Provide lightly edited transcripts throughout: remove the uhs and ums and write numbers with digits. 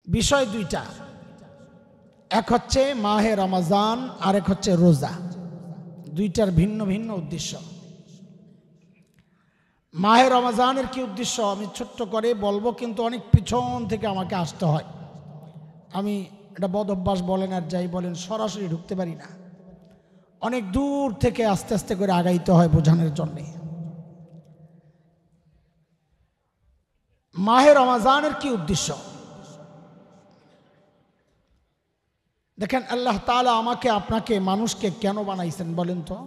বিষয় দুইটা, এক হচ্ছে মাহে রমজান আর এক হচ্ছে রোজা। দুইটার ভিন্ন ভিন্ন উদ্দেশ্য। মাহে রমজানের কি উদ্দেশ্য আমি ছোট্ট করে বলবো, কিন্তু অনেক পিছন থেকে আমাকে আসতে হয়। আমি এটা বদ অভ্যাস বলেন আর যাই বলেন, সরাসরি ঢুকতে পারি না, অনেক দূর থেকে আস্তে আস্তে করে আগাইতে হয় বোঝানোর জন্যে। মাহে রমজানের কি উদ্দেশ্য দেখেন, আল্লাহ তাআলা আমাকে আপনাকে মানুষকে কেন বানাইছেন বলেন তো?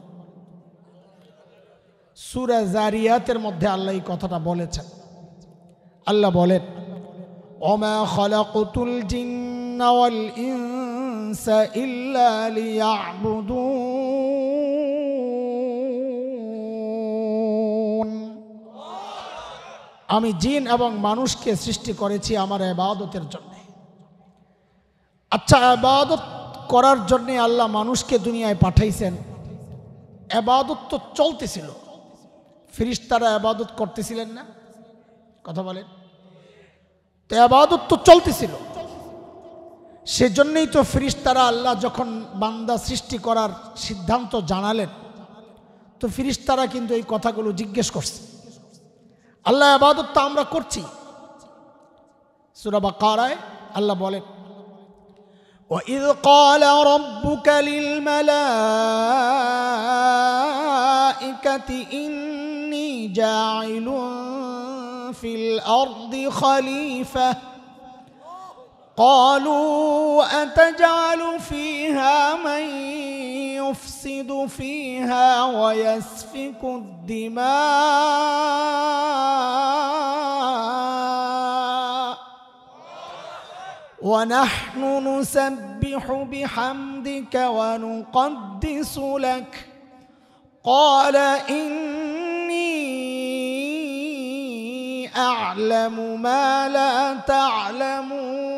সূরা জারিয়াতের মধ্যে আল্লাহ এই কথাটা বলেছেন। আল্লাহ বলেন, ওমা খালাকুতুল জিন্না ওয়াল ইনসা ইল্লা লিয়াবুদুন। আমি জিন এবং মানুষকে সৃষ্টি করেছি আমার ইবাদতের জন্য। আচ্ছা, ইবাদত করার জন্য আল্লাহ মানুষকে দুনিয়ায় পাঠাইছেন। ইবাদত তো চলতেছিল, ফেরেশতারা ইবাদত করতেছিলেন না? কথা বলেন তো, ইবাদত তো চলতেছিল। সেজন্যই তো ফেরেশতারা আল্লাহ যখন বান্দা সৃষ্টি করার সিদ্ধান্ত জানালেন, তো ফেরেশতারা কিন্তু এই কথাগুলো জিজ্ঞেস করছে। আল্লাহ ইবাদত তো আমরা করছি। সূরা বাকারায় আল্লাহ বলেন, وَإِذْ قَالَ رَبُّكَ لِلْمَلَائِكَةِ إِنِّي جَاعِلٌ فِي الْأَرْضِ خَلِيفَةً قَالُوا أَتَجْعَلُ فِيهَا مَن يُفْسِدُ فِيهَا وَيَسْفِكُ الدِّمَاءَ ونحن نسبح بحمدك ونقدس لك قال إني أعلم ما لا تعلمون।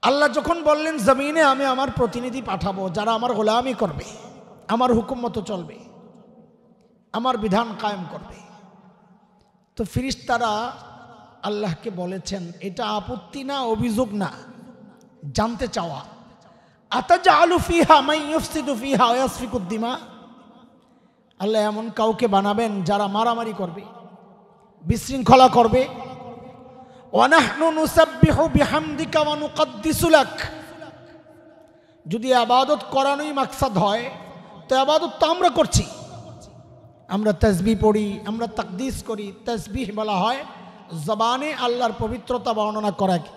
আল্লাহ যখন বললেন জমিনে আমি আমার প্রতিনিধি পাঠাবো যারা আমার গোলামি করবে, আমার হুকুম মতো চলবে, আমার বিধান কায়েম করবে, তো ফেরেশতারা আল্লাহকে বলেছেন, এটা আপত্তি না, অভিযোগ না, জানতে চাওয়া। আতাজালু ফিহা মান ইউফসিদু ফিহা ওয়া ইয়াসফিকুদ দিমা, আল্লাহ এমন কাউকে বানাবেন যারা মারামারি করবে, বিশৃঙ্খলা করবে। ওয়া নাহনু নুসাব্বিহু বিহামদিকা ওয়া নুকদ্দিসু লাক, যদি ইবাদত করানোই মাকসাদ হয় তো ইবাদত তো আমরা করছি। আমরা তাসবিহ পড়ি, আমরা তাকদিস করি। তাসবিহ বলা হয় জবানে আল্লাহর পবিত্রতা বর্ণনা করাকে,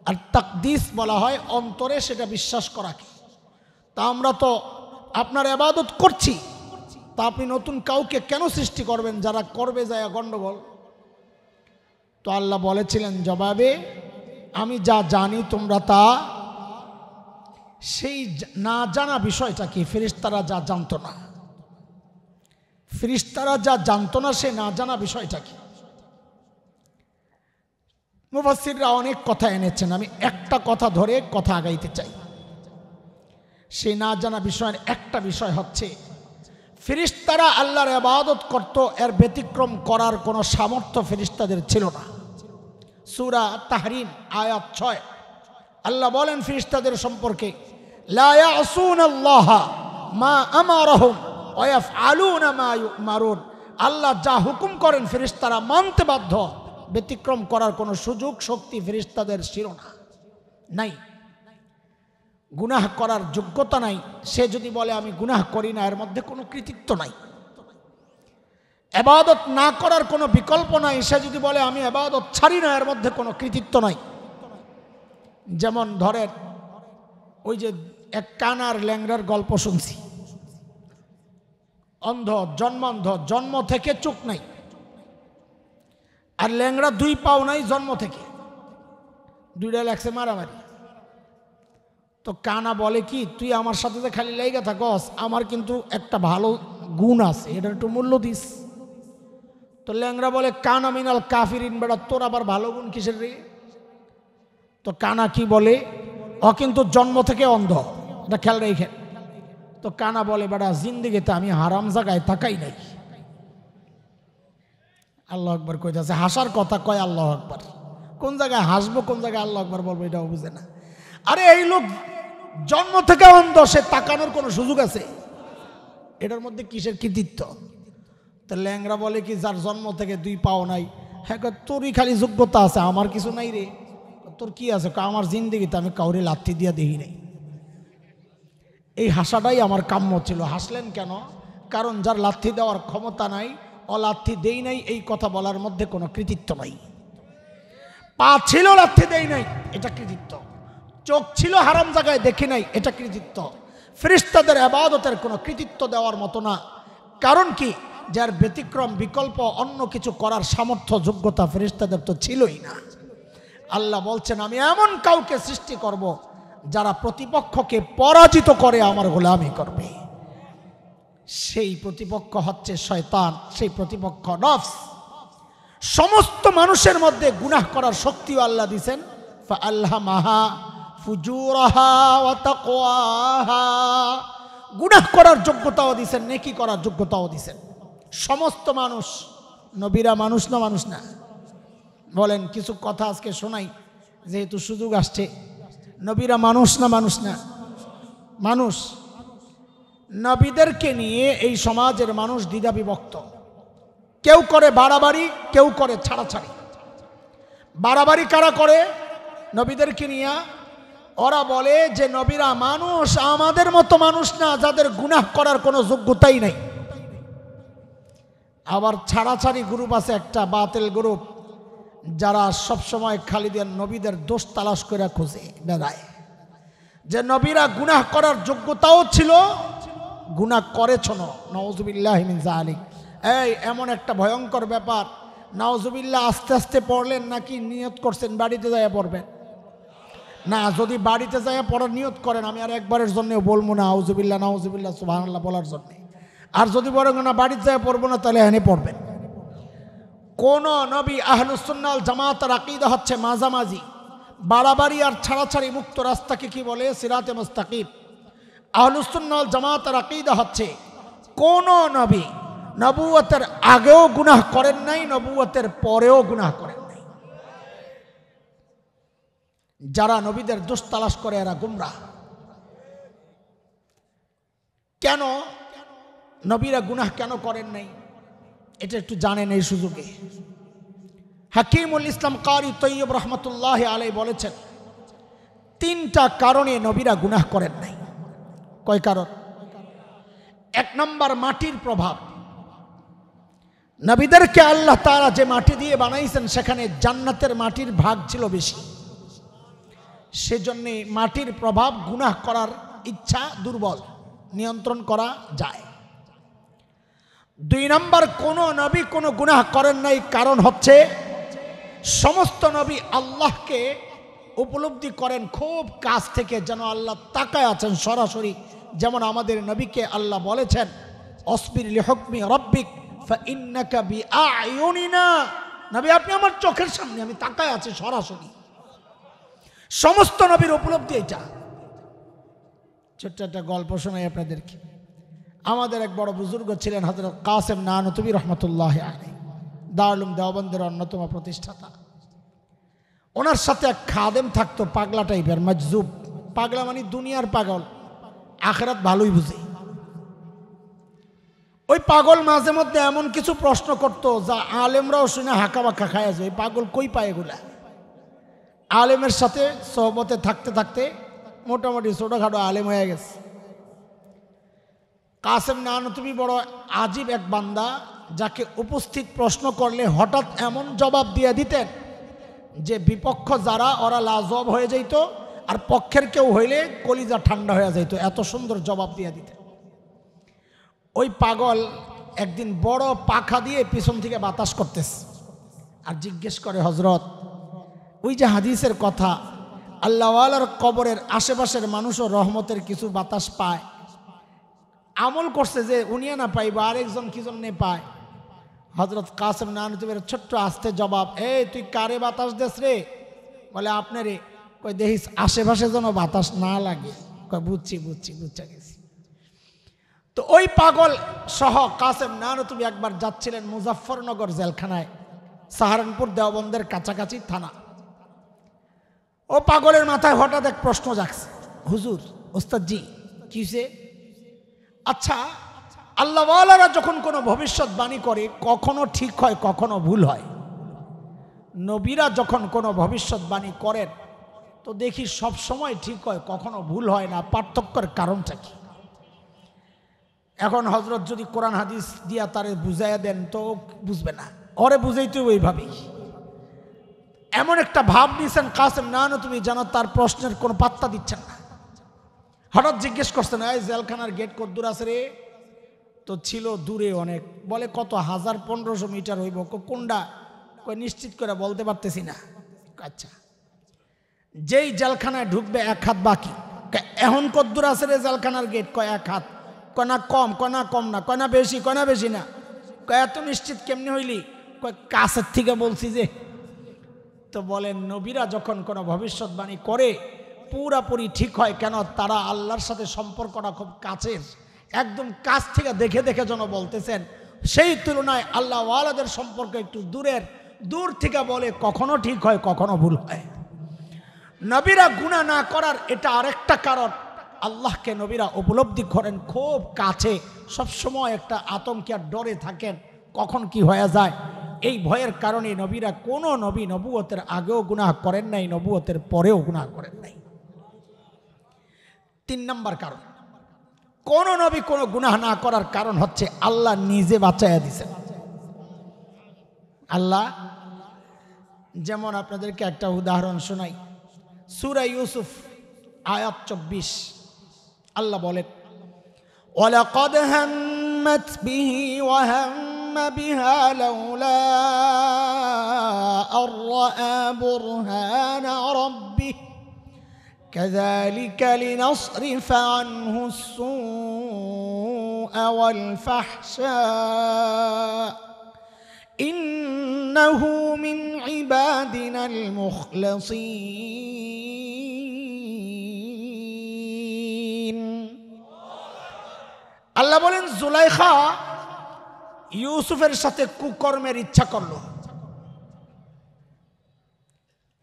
আর তাকদিস বলা হয় অন্তরে সেটা বিশ্বাস করাকে। তা আমরা তো আপনার ইবাদত করছি, তা আপনি নতুন কাউকে কেন সৃষ্টি করবেন যারা করবে যায় গণ্ডগোল? তো আল্লাহ বলেছিলেন জবাবে, আমি যা জানি তোমরা তা, সেই না জানা বিষয়টা কি ফেরেশতারা যা জানতো না, ফেরেশতারা যা জানতো না সে না জানা বিষয়টা কি? মুফাসসিররা অনেক কথা এনেছেন, আমি একটা কথা ধরে কথা আগাইতে চাই। সেই না জানা বিষয়ের একটা বিষয় হচ্ছে, ফেরেশতারা আল্লাহর ইবাদত করত, এর ব্যতিক্রম করার কোনো সামর্থ্য ফেরেশতাদের ছিল না। সূরা তাহরিম আয়াত 6 আল্লাহ বলেন ফেরেশতাদের সম্পর্কে, লা ইয়াসুনাল্লাহা মা আমারহুম ওয়া ইয়াফআলুনা মা ইউমারুন, আল্লাহ যা হুকুম করেন ফেরেশতারা মানতে বাধ্য, ব্যতিক্রম করার কোনো সুযোগ শক্তি ফেরেশতাদের ছিল না, নাই। গুনাহ করার যোগ্যতা নাই। সে যদি বলে আমি গুনাহ করি না, এর মধ্যে কোনো কৃতিত্ব নাই। ইবাদত না করার কোনো বিকল্প নাই। সে যদি বলে আমি ইবাদত ছাড়ি না, এর মধ্যে কোনো কৃতিত্ব নাই। যেমন ধরেন, ওই যে এক কানার ল্যাংড়ার গল্প শুনছি। অন্ধ, জন্মান্ধ, জন্ম থেকে চোখ নাই, আর ল্যাংড়া 2 পাও নাই জন্ম থেকে, 2টা লাগছে মারামারি। তো কানা বলে কি, তুই আমার সাথে যে খালি লাইগা থাকস, আমার কিন্তু একটা ভালো গুণ আছে, এটার একটু মূল্য দিস। তো ল্যাংড়া বলে কানা মিনাল কাফিরিন, বেটা তোর আবার ভালো গুণ কিসের রে? তো কানা কি বলে, ও কিন্তু জন্ম থেকে অন্ধ, এটা খেয়াল রেখে। তো কানা বলে বেটা জিন্দিগিতে আমি হারাম জায়গায় তাকাই নাই। আল্লাহ আকবার কইতাছে, হাসার কথা কয় আল্লাহ আকবার, কোন জায়গায় হাসবো কোন জায়গায় আল্লাহ আকবার বলবো এটাও বুঝে না। আরে এই লোক জন্ম থেকে অন্ধ, সে তাকানোর কোনো সুযোগ আছে? এটার মধ্যে কিসের কৃতিত্ব? তো ল্যাংরা বলে কি, যার জন্ম থেকে 2 পাও নাই। হ্যাঁ, তোরই খালি যোগ্যতা আছে, আমার কিছু নাই রে। তোর কি আছে? আমার জিন্দেগিতে আমি কাউরে লাথি দিয়া দেখি নাই। এই হাসাটাই আমার কাম্য ছিল। হাসলেন কেন? কারণ যার লাথি দেওয়ার ক্ষমতা নাই, লাথি দেই নাই, এই কথা বলার মধ্যে কোনো কৃতিত্ব নাই। পা ছিল, লাথি দেই নাই, এটা কৃতিত্ব। চোখ ছিল, হারাম জায়গায় দেখি নাই, এটা কৃতিত্ব। ফেরেশতাদের ইবাদতের কোনো কৃতিত্ব দেওয়ার মতো না। কারণ কি? যার ব্যতিক্রম বিকল্প অন্য কিছু করার সামর্থ্য যোগ্যতা ফেরেশতাদের তো ছিলই না। আল্লাহ বলছেন, আমি এমন কাউকে সৃষ্টি করব যারা প্রতিপক্ষকে পরাজিত করে আমার গোলামি করবে। সেই প্রতিপক্ষ হচ্ছে শয়তান, সেই প্রতিপক্ষ নফস। সমস্ত মানুষের মধ্যে গুনাহ করার শক্তিও আল্লাহ দিয়েছেন। ফাআলহামাহা ফুজুরাহা ওয়া তাকওয়াহা, গুনাহ করার যোগ্যতাও দিয়েছেন, নেকি করার যোগ্যতাও দিয়েছেন। সমস্ত মানুষ, নবীরা মানুষ না মানুষ না? বলেন কিছু কথা আজকে শোনাই, যেহেতু সুযোগ আসছে। নবীরা মানুষ না মানুষ না? মানুষ। নবীদেরকে নিয়ে এই সমাজের মানুষ দ্বিধা বিভক্ত। কেউ করে বাড়াবাড়ি, কেউ করে ছাড়াছাড়ি। বাড়াবাড়ি কারা করে? নবীদেরকে নিয়ে ওরা বলে যে নবীরা মানুষ, আমাদের মতো মানুষ না, যাদের গুনাহ করার কোনো যোগ্যতাই নাই। আবার ছাড়াছাড়ি গ্রুপ আছে একটা বাতিল গ্রুপ, যারা সবসময় খালিদের নবীদের দোষ তালাশ করে খুঁজে বেড়ায়, যে নবীরা গুনাহ করার যোগ্যতাও ছিল, গুনাহ করেছ না, নাউজুবিল্লাহি মিন যালিক। এই এমন একটা ভয়ঙ্কর ব্যাপার, নাউজুবিল্লাহ আস্তে আস্তে পড়লেন নাকি নিয়ত করছেন বাড়িতে যাইয়া পড়বেন? না, যদি বাড়িতে যাইয়া পড়ার নিয়ত করেন, আমি আর একবারের জন্য বলবো না আউযুবিল্লাহ নাউজুবিল্লাহ সুবহানাল্লাহ বলার জন্য। আর যদি বলেন না বাড়িতে যাইয়া পড়বো না, তাহলে এখানে পড়বেন। কোন নবী, আহলুস সুন্নাহ ওয়াল জামাতের আকীদা হচ্ছে মাঝামাঝি। বাড়াবাড়ি আর ছাড়াছাড়ি মুক্ত রাস্তাকে কি বলে? সিরাতে মুস্তাকিম। আহলুস সুন্নাহ ওয়াল জামাতের আকীদা হচ্ছে কোন নবী নবুয়তের আগেও গুনাহ করেন নাই, নবুয়তের পরেও গুনাহ করেন নাই। যারা নবীদের দোষ তালাশ করে এরা গুমরাহ। কেন নবীরা গুনাহ কেন করেন নাই এটা একটু জানেন এই সুযোগে। হাকিমুল ইসলাম কারি তৈয়ব রহমতুল্লাহ আলাইহি বলেছেন, 3টা কারণে নবীরা গুনাহ করেন নাই। কয় কারণ? 1 নম্বর, মাটির প্রভাব। নবীদেরকে আল্লাহ তাআলা যে মাটি দিয়ে বানাইছেন, সেখানে জান্নাতের মাটির ভাগ ছিল বেশি, সেজন্য মাটির প্রভাব, গুনাহ করার ইচ্ছা দুর্বল, নিয়ন্ত্রণ করা যায়। 2 নম্বর, কোন নবী কোন গুনাহ করেন নাই, কারণ হচ্ছে সমস্ত নবী আল্লাহকে উপলব্ধি করেন খুব কাছ থেকে, যেন আল্লাহ তাকায় আছেন সরাসরি। যেমন আমাদের নবীকে আল্লাহ বলেছেন, অসবির লিহুকমি রাব্বিক ফাইন্নাকা বিআয়ুনিনা, নবী আপনি আমার চোখের সামনে, আমি তাকায় আছি সরাসরি। সমস্ত নবীর উপলব্ধি এটা। ছোট্ট একটা গল্প শোনাই আপনাদেরকে। আমাদের এক বড় বুজুর্গ ছিলেন হযরত কাসেম নানতুবি রহমতুল্লাহ আলাইহি, দারুল উলুম দেওবন্দের অন্যতম প্রতিষ্ঠাতা। ওনার সাথে এক খাদেম থাকতো, পাগলা টাইপের, মজজুব। পাগলা মানে দুনিয়ার পাগল, আখিরাত ভালোই বুঝে। ওই পাগল মাঝে মধ্যে এমন কিছু প্রশ্ন করত যা আলেমরাও শুনে হাঁকা বাঁকা খায় যায়, পাগল কই পায় এগুলা। আলেমের সাথে সোহবতে থাকতে থাকতে মোটামুটি ছোটখাটো আলেম হয়ে গেছে। কাসেম নানতুবি বড় আজীব এক বান্দা, যাকে উপস্থিত প্রশ্ন করলে হঠাৎ এমন জবাব দিয়ে দিতেন যে বিপক্ষ যারা ওরা লাজবাব হয়ে যাইত, আর পক্ষের কেউ হইলে কলিজা ঠান্ডা হয়ে যাইত, এত সুন্দর জবাব দিয়ে দিতেন। ওই পাগল একদিন বড় পাখা দিয়ে পিছন থেকে বাতাস করতেছে, আর জিজ্ঞেস করে, হজরত ওই যে হাদিসের কথা, আল্লাহওয়ালার কবরের আশেপাশের মানুষও রহমতের কিছু বাতাস পায়, আমল করছে যে উনিয়া না পাইবা, আরেকজন কি জন্যে পায়? হজরত কাসেম নানতুবির ছোট্ট আস্তে জবাব, এই তুই কারে বাতাস দেস রে? বলে আপনি রে। কই দেখিস আশেপাশে যেন বাতাস না লাগে। কই বুঝছি বুঝছি, বুঝতে গেছি। তো ওই পাগল সহ কাসেম নানতুবি একবার যাচ্ছিলেন মুজাফফরনগর জেলখানায়, সাহারানপুর দেওবন্দের কাছাকাছি থানা। ও পাগলের মাথায় হঠাৎ এক প্রশ্ন জাগছে, হুজুর ওস্তাদজি কি হয়েছে? আচ্ছা, আল্লাহওয়ালারা যখন কোনো ভবিষ্যৎবাণী করে কখনো ঠিক হয় কখনো ভুল হয়, নবীরা যখন কোনো ভবিষ্যৎবাণী করেন তো দেখি সব সময় ঠিক হয় কখনো ভুল হয় না, পার্থক্যের কারণটা কি? এখন হযরত যদি কোরআন হাদিস দিয়া তারে বুঝাইয়া দেন তো বুঝবে না, ওরে বুঝাইতে ওইভাবেই এমন একটা ভাব নিছেন কাসেম না তুমি জানো তার প্রশ্নের কোনো পাত্তা দিচ্ছেন না। হঠাৎ জিজ্ঞেস করছেন, এই জেলখানার গেট কত দূর আছে রে? তো ছিল দূরে অনেক। বলে কত? 1000-1500 মিটার হইব। কোনটা? নিশ্চিত করে বলতে পারতেছি না। আচ্ছা, যেই জেলখানায় ঢুকবে 1 হাত বাকি। এখন কত দূর আছে রে জেলখানার গেট? 1 হাত। কনা কম, কনা কম না, কনা বেশি, কনা বেশি না। এত নিশ্চিত কেমনি হইলি? কাছের থেকে বলছি যে। তো বলেন নবীরা যখন কোনো ভবিষ্যৎবাণী করে পুরাপুরি ঠিক হয় কেন? তারা আল্লাহর সাথে সম্পর্কটা খুব কাছের, একদম কাছ থেকে দেখে দেখে যেন বলতেছেন। সেই তুলনায় আল্লাহ ওয়ালাদের সম্পর্ক একটু দূর থেকে বলে কখনো ঠিক হয় কখনো ভুল হয়। নবীরা গুনাহ না করার এটা আরেকটা কারণ, আল্লাহকে নবীরা উপলব্ধি করেন খুব কাছে, সবসময় একটা আতঙ্কে আর ডরে থাকেন কখন কি হয়ে যায়। এই ভয়ের কারণে নবীরা কোনো নবী নবুয়তের আগেও গুনাহ করেন নাই, নবুয়তের পরেও গুনাহ করেন নাই। 3 নম্বর কারণ, কোন নবী কোনো গুনাহ না করার কারণ হচ্ছে আল্লাহ নিজে বাঁচাইয়া দিয়েছেন। আল্লাহ, যেমন আপনাদেরকে একটা উদাহরণ শোনাই, সূরা ইউসুফ আয়াত 24 আল্লাহ বলেন, ওয়ালাকাদ হাম্মাত বিহি ওয়া হাম্মা বিহা লাউলা আর রাআ বুরহানা রাব্বিহি কাযালিকা লিনাসরিফা আনহু السوء والفحشاء ইন্নাহু মিন ইবাদিনাল মুখলাসীন। আল্লাহ বলেন জুলাইখা ইউসুফের সাথে কুকর্মের ইচ্ছা করলো।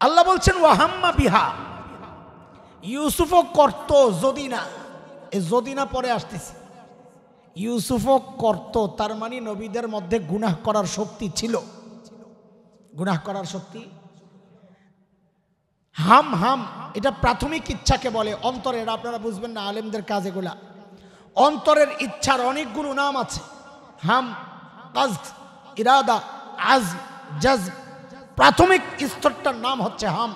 আল্লাহ বলছেন ওয়াহাম্মা বিহা, ইউসুফও করত যদি না, এই যদি না পরে আসতেছে, ইউসুফও করত, তার মানে নবীদের মধ্যে গুনাহ করার শক্তি ছিল, গুনাহ করার শক্তি। হাম এটা প্রাথমিক ইচ্ছাকে বলে, অন্তরের। আপনারা বুঝবেন না, আলেমদের কাজ এগুলা। অন্তরের ইচ্ছার অনেকগুলো নাম আছে, হাম, কাজদ, ইরাদা, আজম, জজম। প্রাথমিক স্তরটার নাম হচ্ছে হাম,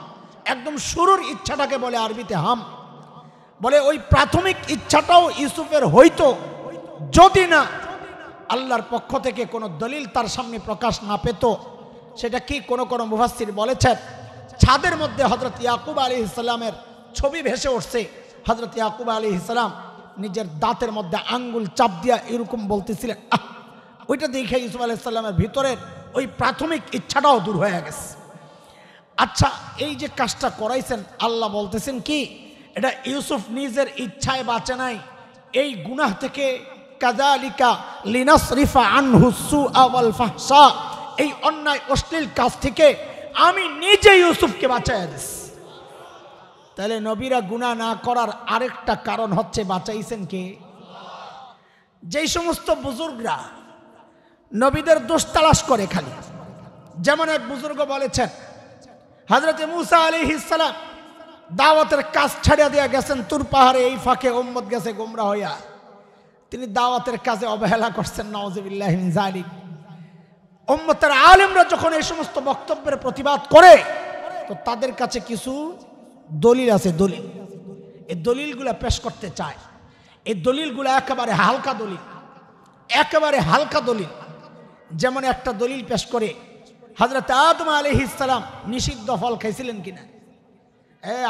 একদম শুরুর ইচ্ছাটাকে বলে আরবিতে হাম। বলে ওই প্রাথমিক ইচ্ছাটাও ইউসুফের হইতো যদি না আল্লাহর পক্ষ থেকে কোনো দলিল তার সামনে প্রকাশ না পেত। সেটা কি? কোন মুফাসসির বলেছেন, ছাদের মধ্যে হযরত ইয়াকুব আলাইহিস সালামের ছবি ভেসে উঠছে। হযরত ইয়াকুব আলাইহিস সালাম নিজের দাঁতের মধ্যে আঙ্গুল চাপ দিয়া এরকম বলতেছিলেন, ওইটা দেখে ইউসুফ আলাইহিস সালামের ভিতরের ওই প্রাথমিক ইচ্ছাটাও দূর হয়ে গেছে। আচ্ছা, এই যে কাজটা করাইছেন, আল্লাহ বলতেছেন কি এটা ইউসুফ নিজের ইচ্ছায় বাঁচে নাই, এই গুনাহ থেকে কাযালিকা লিনাসরিফা আনহু সুআ ওয়াল ফাহশা, এই অন্যায় অশ্লীল কাজ থেকে আমি নিজে ইউসুফকে বাঁচাইয়া দিছি। তাহলে নবীরা গুনাহ না করার আরেকটা কারণ হচ্ছে বাঁচাইছেন কে? যেই সমস্ত বুজুর্গরা নবীদের দোষ তালাশ করে খালি, যেমন এক বুজুর্গ বলেছেন, হযরতে মূসা আলাইহিস সালাম দাওয়াতের কাজ ছাড়িয়া দিয়া গেছেন তুর পাহাড়ে, এই ফাঁকে উম্মত গেছে গোমরা হইয়া, তিনি দাওয়াতের কাজে অবহেলা করছেন, নাউযুবিল্লাহি মিন যালিক। উম্মতের আলেমরা যখন এই সমস্ত বক্তব্যের প্রতিবাদ করে তো তাদের কাছে কিছু দলিল আছে, দলিল। এই দলিলগুলা পেশ করতে চায়। এই দলিলগুলা একেবারে হালকা দলিল, একেবারে হালকা দলিল। যেমন একটা দলিল পেশ করে, হযরত আদম আলাইহিস সালাম নিষিদ্ধ ফল খাইছিলেন কিনা।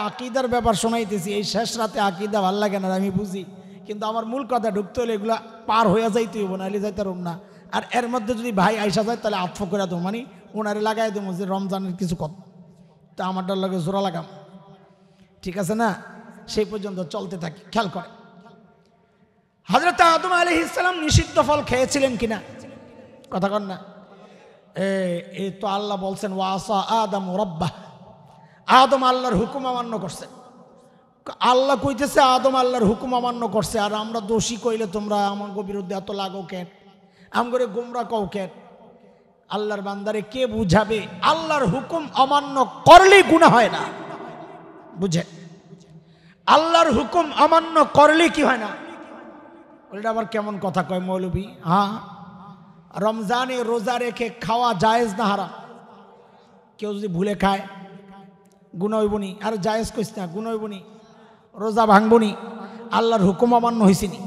আকীদার ব্যাপার শোনাইতেছি, এই শেষ রাতে আকীদা ভাল লাগে না আমি বুঝি, কিন্তু আমার মূল কথা ঢুকতে হলে এগুলা পার হইয়া যাইতে হইব, নাহলে যাইতে রুম না। আর এর মধ্যে যদি ভাই আইসা যায় তাহলে আত্ম করে দেবো, মানে ওনারে লাগাই দেবো যে রমজানের কিছু কথা, তা আমারটার লাগে জোড়া লাগাম, ঠিক আছে না? সেই পর্যন্ত চলতে থাকি, খেয়াল করে। হযরত আদম আলাইহিস সালাম নিষিদ্ধ ফল খেয়েছিলেন কিনা? কথা কন না। এই তো আল্লাহ বলছেন ওয়াসা আদম রাব্বাহ, আদম আল্লাহর হুকুম অমান্য করছে। আল্লাহ কইতেছে আদম আল্লাহর হুকুম অমান্য করছে, আর আমরা দোষী কইলে তোমরা আমার বিরুদ্ধে এত লাগো কেন, আমগরে গোমরা কও কেন? আল্লাহর বান্দারে কে বুঝাবে আল্লাহর হুকুম অমান্য করলেই গুনাহ হয় না? বুঝে আল্লাহর হুকুম অমান্য করলে কি হয় না? ওইটা আবার কেমন কথা কয় মৌলবী? হ্যাঁ, রমজানে রোজা রেখে খাওয়া জায়েজ না হারাম? কেউ যদি ভুলে খায় গুনাহ হইবনি। আর জায়েজ কইস না, গুনাহ হইবনি, রোজা ভাঙবনি, আল্লাহর হুকুম অমান্য হয়েছিনি।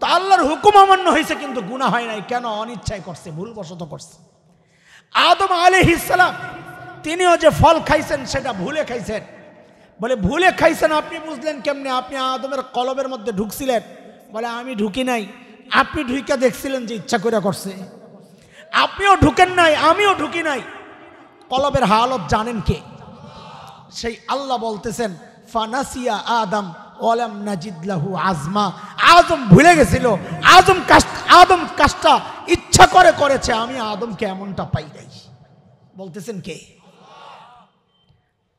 তো আল্লাহর হুকুম অমান্য হয়েছে কিন্তু গুনাহ হয় নাই কেন? অনিচ্ছায় করছে, ভুলবশত করছে। আদম আলাইহিস সালাম তিনিও যে ফল খাইছেন সেটা ভুলে খাইছেন। বলে ভুলে খাইছেন আপনি বুঝলেন কেমনে? আপনি আদমের কলবের মধ্যে ঢুকছিলেন? বলে আমি ঢুকি নাই। আপনি ঢুইকা দেখছিলেন যে ইচ্ছা করে করছে? আপনিও ঢুকেন নাই, আমিও ঢুকি নাই। কলবের হালত জানেন কে? সেই আল্লাহ বলতেছেন ফানাসিয়া আদম ওয়ালাম নাজিদ লাহু আজমা। আদম ভুলে গেছিল, আদম কাজটা ইচ্ছা করে করেছে, আমি আদমকে এমনটা পাই নাই। বলতেছেন কে?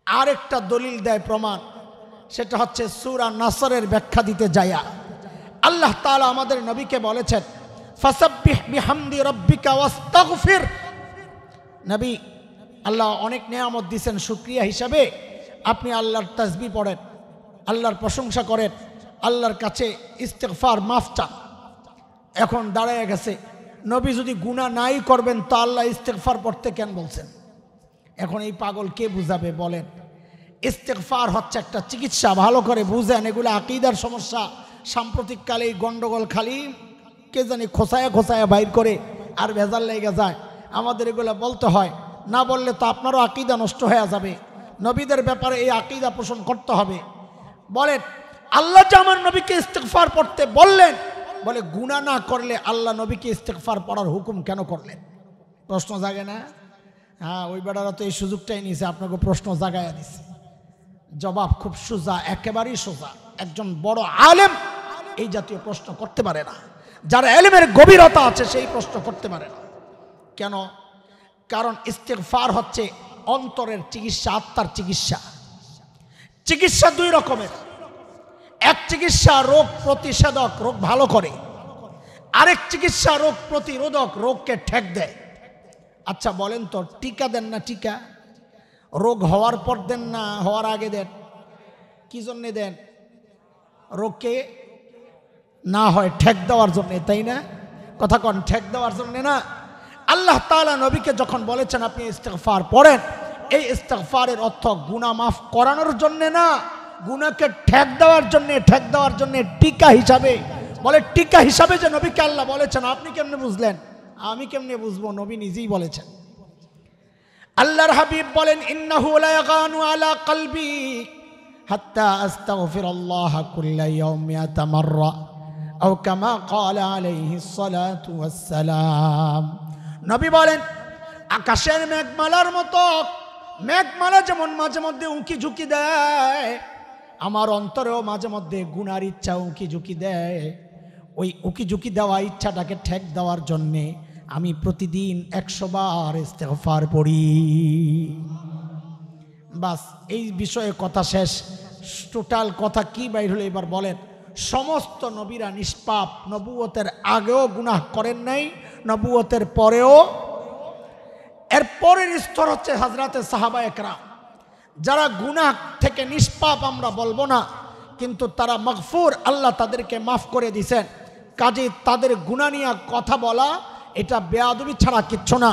আরেকটা দলিল দেয় প্রমাণ, সেটা হচ্ছে সূরা নাসরের ব্যাখ্যা দিতে যায়া আল্লাহ তাআলা আমাদের নবীকে বলেছেন ফাসাব্বিহ বিহামদি রাব্বিকা ওয়াস্তাগফির। নবী, আল্লাহ অনেক নিয়ামত দিয়েছেন, শুকরিয়া হিসাবে আপনি আল্লাহর তাসবিহ পড়েন, আল্লাহর প্রশংসা করেন, আল্লাহর কাছে ইস্তেগফার মাফ চান। এখন দাঁড়ায় গেছে নবী যদি গুনাহ নাই করবেন তো আল্লাহ ইস্তেগফার পড়তে কেন বলছেন? এখন এই পাগল কে বুঝাবে বলেন? ইস্তেগফার হচ্ছে একটা চিকিৎসা, ভালো করে বুঝেন। এগুলো আকীদার সমস্যা। সাম্প্রতিককালে এই গন্ডগোল খালি কে জানি খোসায়া খোসায়া বাইর করে আর ভেজাল লেগে যায়। আমাদের এগুলো বলতে হয়, না বললে তো আপনারও আকীদা নষ্ট হয়ে যাবে। নবীদের ব্যাপারে এই আকীদা পোষণ করতে হবে। বলেন আল্লাহ যে আমার নবীকে ইস্তেগফার পড়তে বললেন, বলে গুনাহ না করলে আল্লাহ নবীকে ইস্তেগফার পড়ার হুকুম কেন করলেন? প্রশ্ন জাগে না? হ্যাঁ, ওই বেড়ারা তো এই সুযোগটাই নিয়েছে, আপনাকে প্রশ্ন জাগাইয়া দিছে। জবাব খুব সোজা, একেবারেই সোজা। একজন বড় আলেম এই জাতীয় প্রশ্ন করতে পারে না। যার ইলমের গভীরতা আছে সেই প্রশ্ন করতে পারে না। কেন? কারণ ইস্তেগফার হচ্ছে অন্তরের চিকিৎসা, আত্মার চিকিৎসা। চিকিৎসা দুই রকমের। এক চিকিৎসা রোগ প্রতিষেধক, রোগ ভালো করে। আরেক চিকিৎসা রোগ প্রতিরোধক, রোগকে ঠেক দেয়। আচ্ছা বলেন তো, টিকা দেন না? টিকা রোগ হওয়ার পর দেন না হওয়ার আগে দেন? কি জন্যে দেন? রোগকে না হয় ঠেক দেওয়ার জন্যে, তাই না? কথা কন, ঠেক দেওয়ার জন্যে না। আল্লাহ তাআলা নবীকে যখন বলেছেন আপনি ইস্তেগফার পড়েন, এই ইস্তেগফারের অর্থ গুনাহ মাফ করানোর জন্যে না, গুনাহকে ঠেক দেওয়ার জন্যে। ঠেক দেওয়ার জন্যে টিকা হিসাবে। বলে টিকা হিসাবে যে নবীকে আল্লাহ বলেছেন, আপনি কেমনে বুঝলেন? আমি কেমনে বুঝবো? নবী নিজেই বলেছেন। আল্লাহর হাবিব বলেন ইন্নাহু লা ইয়াগানু আলা কলবি হাত্তা আস্তাগফিরুল্লাহ কুল্লা ইয়াউম মিআতা মাররা আও কামা ক্বালা আলাইহিস সালাতু ওয়াস সালাম। নবী বলেন আকাশের মেঘমালার মতো, মেঘমালা যেমন মাঝে মধ্যে উঁকি ঝুঁকি দেয়, আমার অন্তরেও মাঝে মধ্যে গুনার ইচ্ছা উঁকি ঝুঁকি দেয়। ওই উঁকি ঝুঁকি দেওয়া ইচ্ছাটাকে ঠেক দেওয়ার জন্যে আমি প্রতিদিন 100 বার ইস্তেগফার পড়ি। বাস, এই বিষয়ে কথা শেষ। টোটাল কথা কি বাইর হলো এবার বলেন? সমস্ত নবীরা নিষ্পাপ। নবুয়তের আগেও গুনাহ করেন নাই, নবুয়তের পরেও। এর পরের স্তর হচ্ছে হযরতে সাহাবায়ে কেরাম, যারা গুনাহ থেকে নিষ্পাপ আমরা বলবো না, কিন্তু তারা মাগফুর, আল্লাহ তাদেরকে মাফ করে দিয়েছেন। কাজে তাদের গুনাহ নিয়ে কথা বলা এটা বেয়াদবি ছাড়া কিচ্ছু না।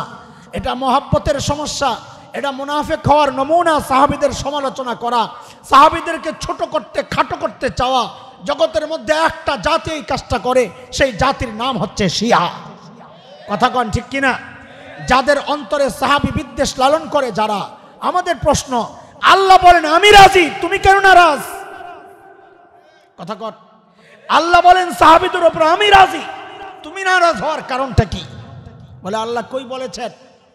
এটা মহব্বতের সমস্যা, এটা মুনাফিক হওয়ার নমুনা। সাহাবীদের সমালোচনা করা, সাহাবীদেরকে ছোট করতে, খাটো করতে চাওয়া। জগতের মধ্যে একটা জাতি এই কাজটা করে, সেই জাতির নাম হচ্ছে শিয়া। কথা কন ঠিক কিনা? যাদের অন্তরে সাহাবী বিদ্বেষ লালন করে যারা। আমাদের প্রশ্ন, আল্লাহ বলেন আমি রাজি, তুমি কেন নারাজ? কথা কন। আল্লাহ বলেন সাহাবীদের উপর আমি রাজি, তুমি নারাজ হওয়ার কারণটা কি? বলে আল্লাহ কই বলেছেন?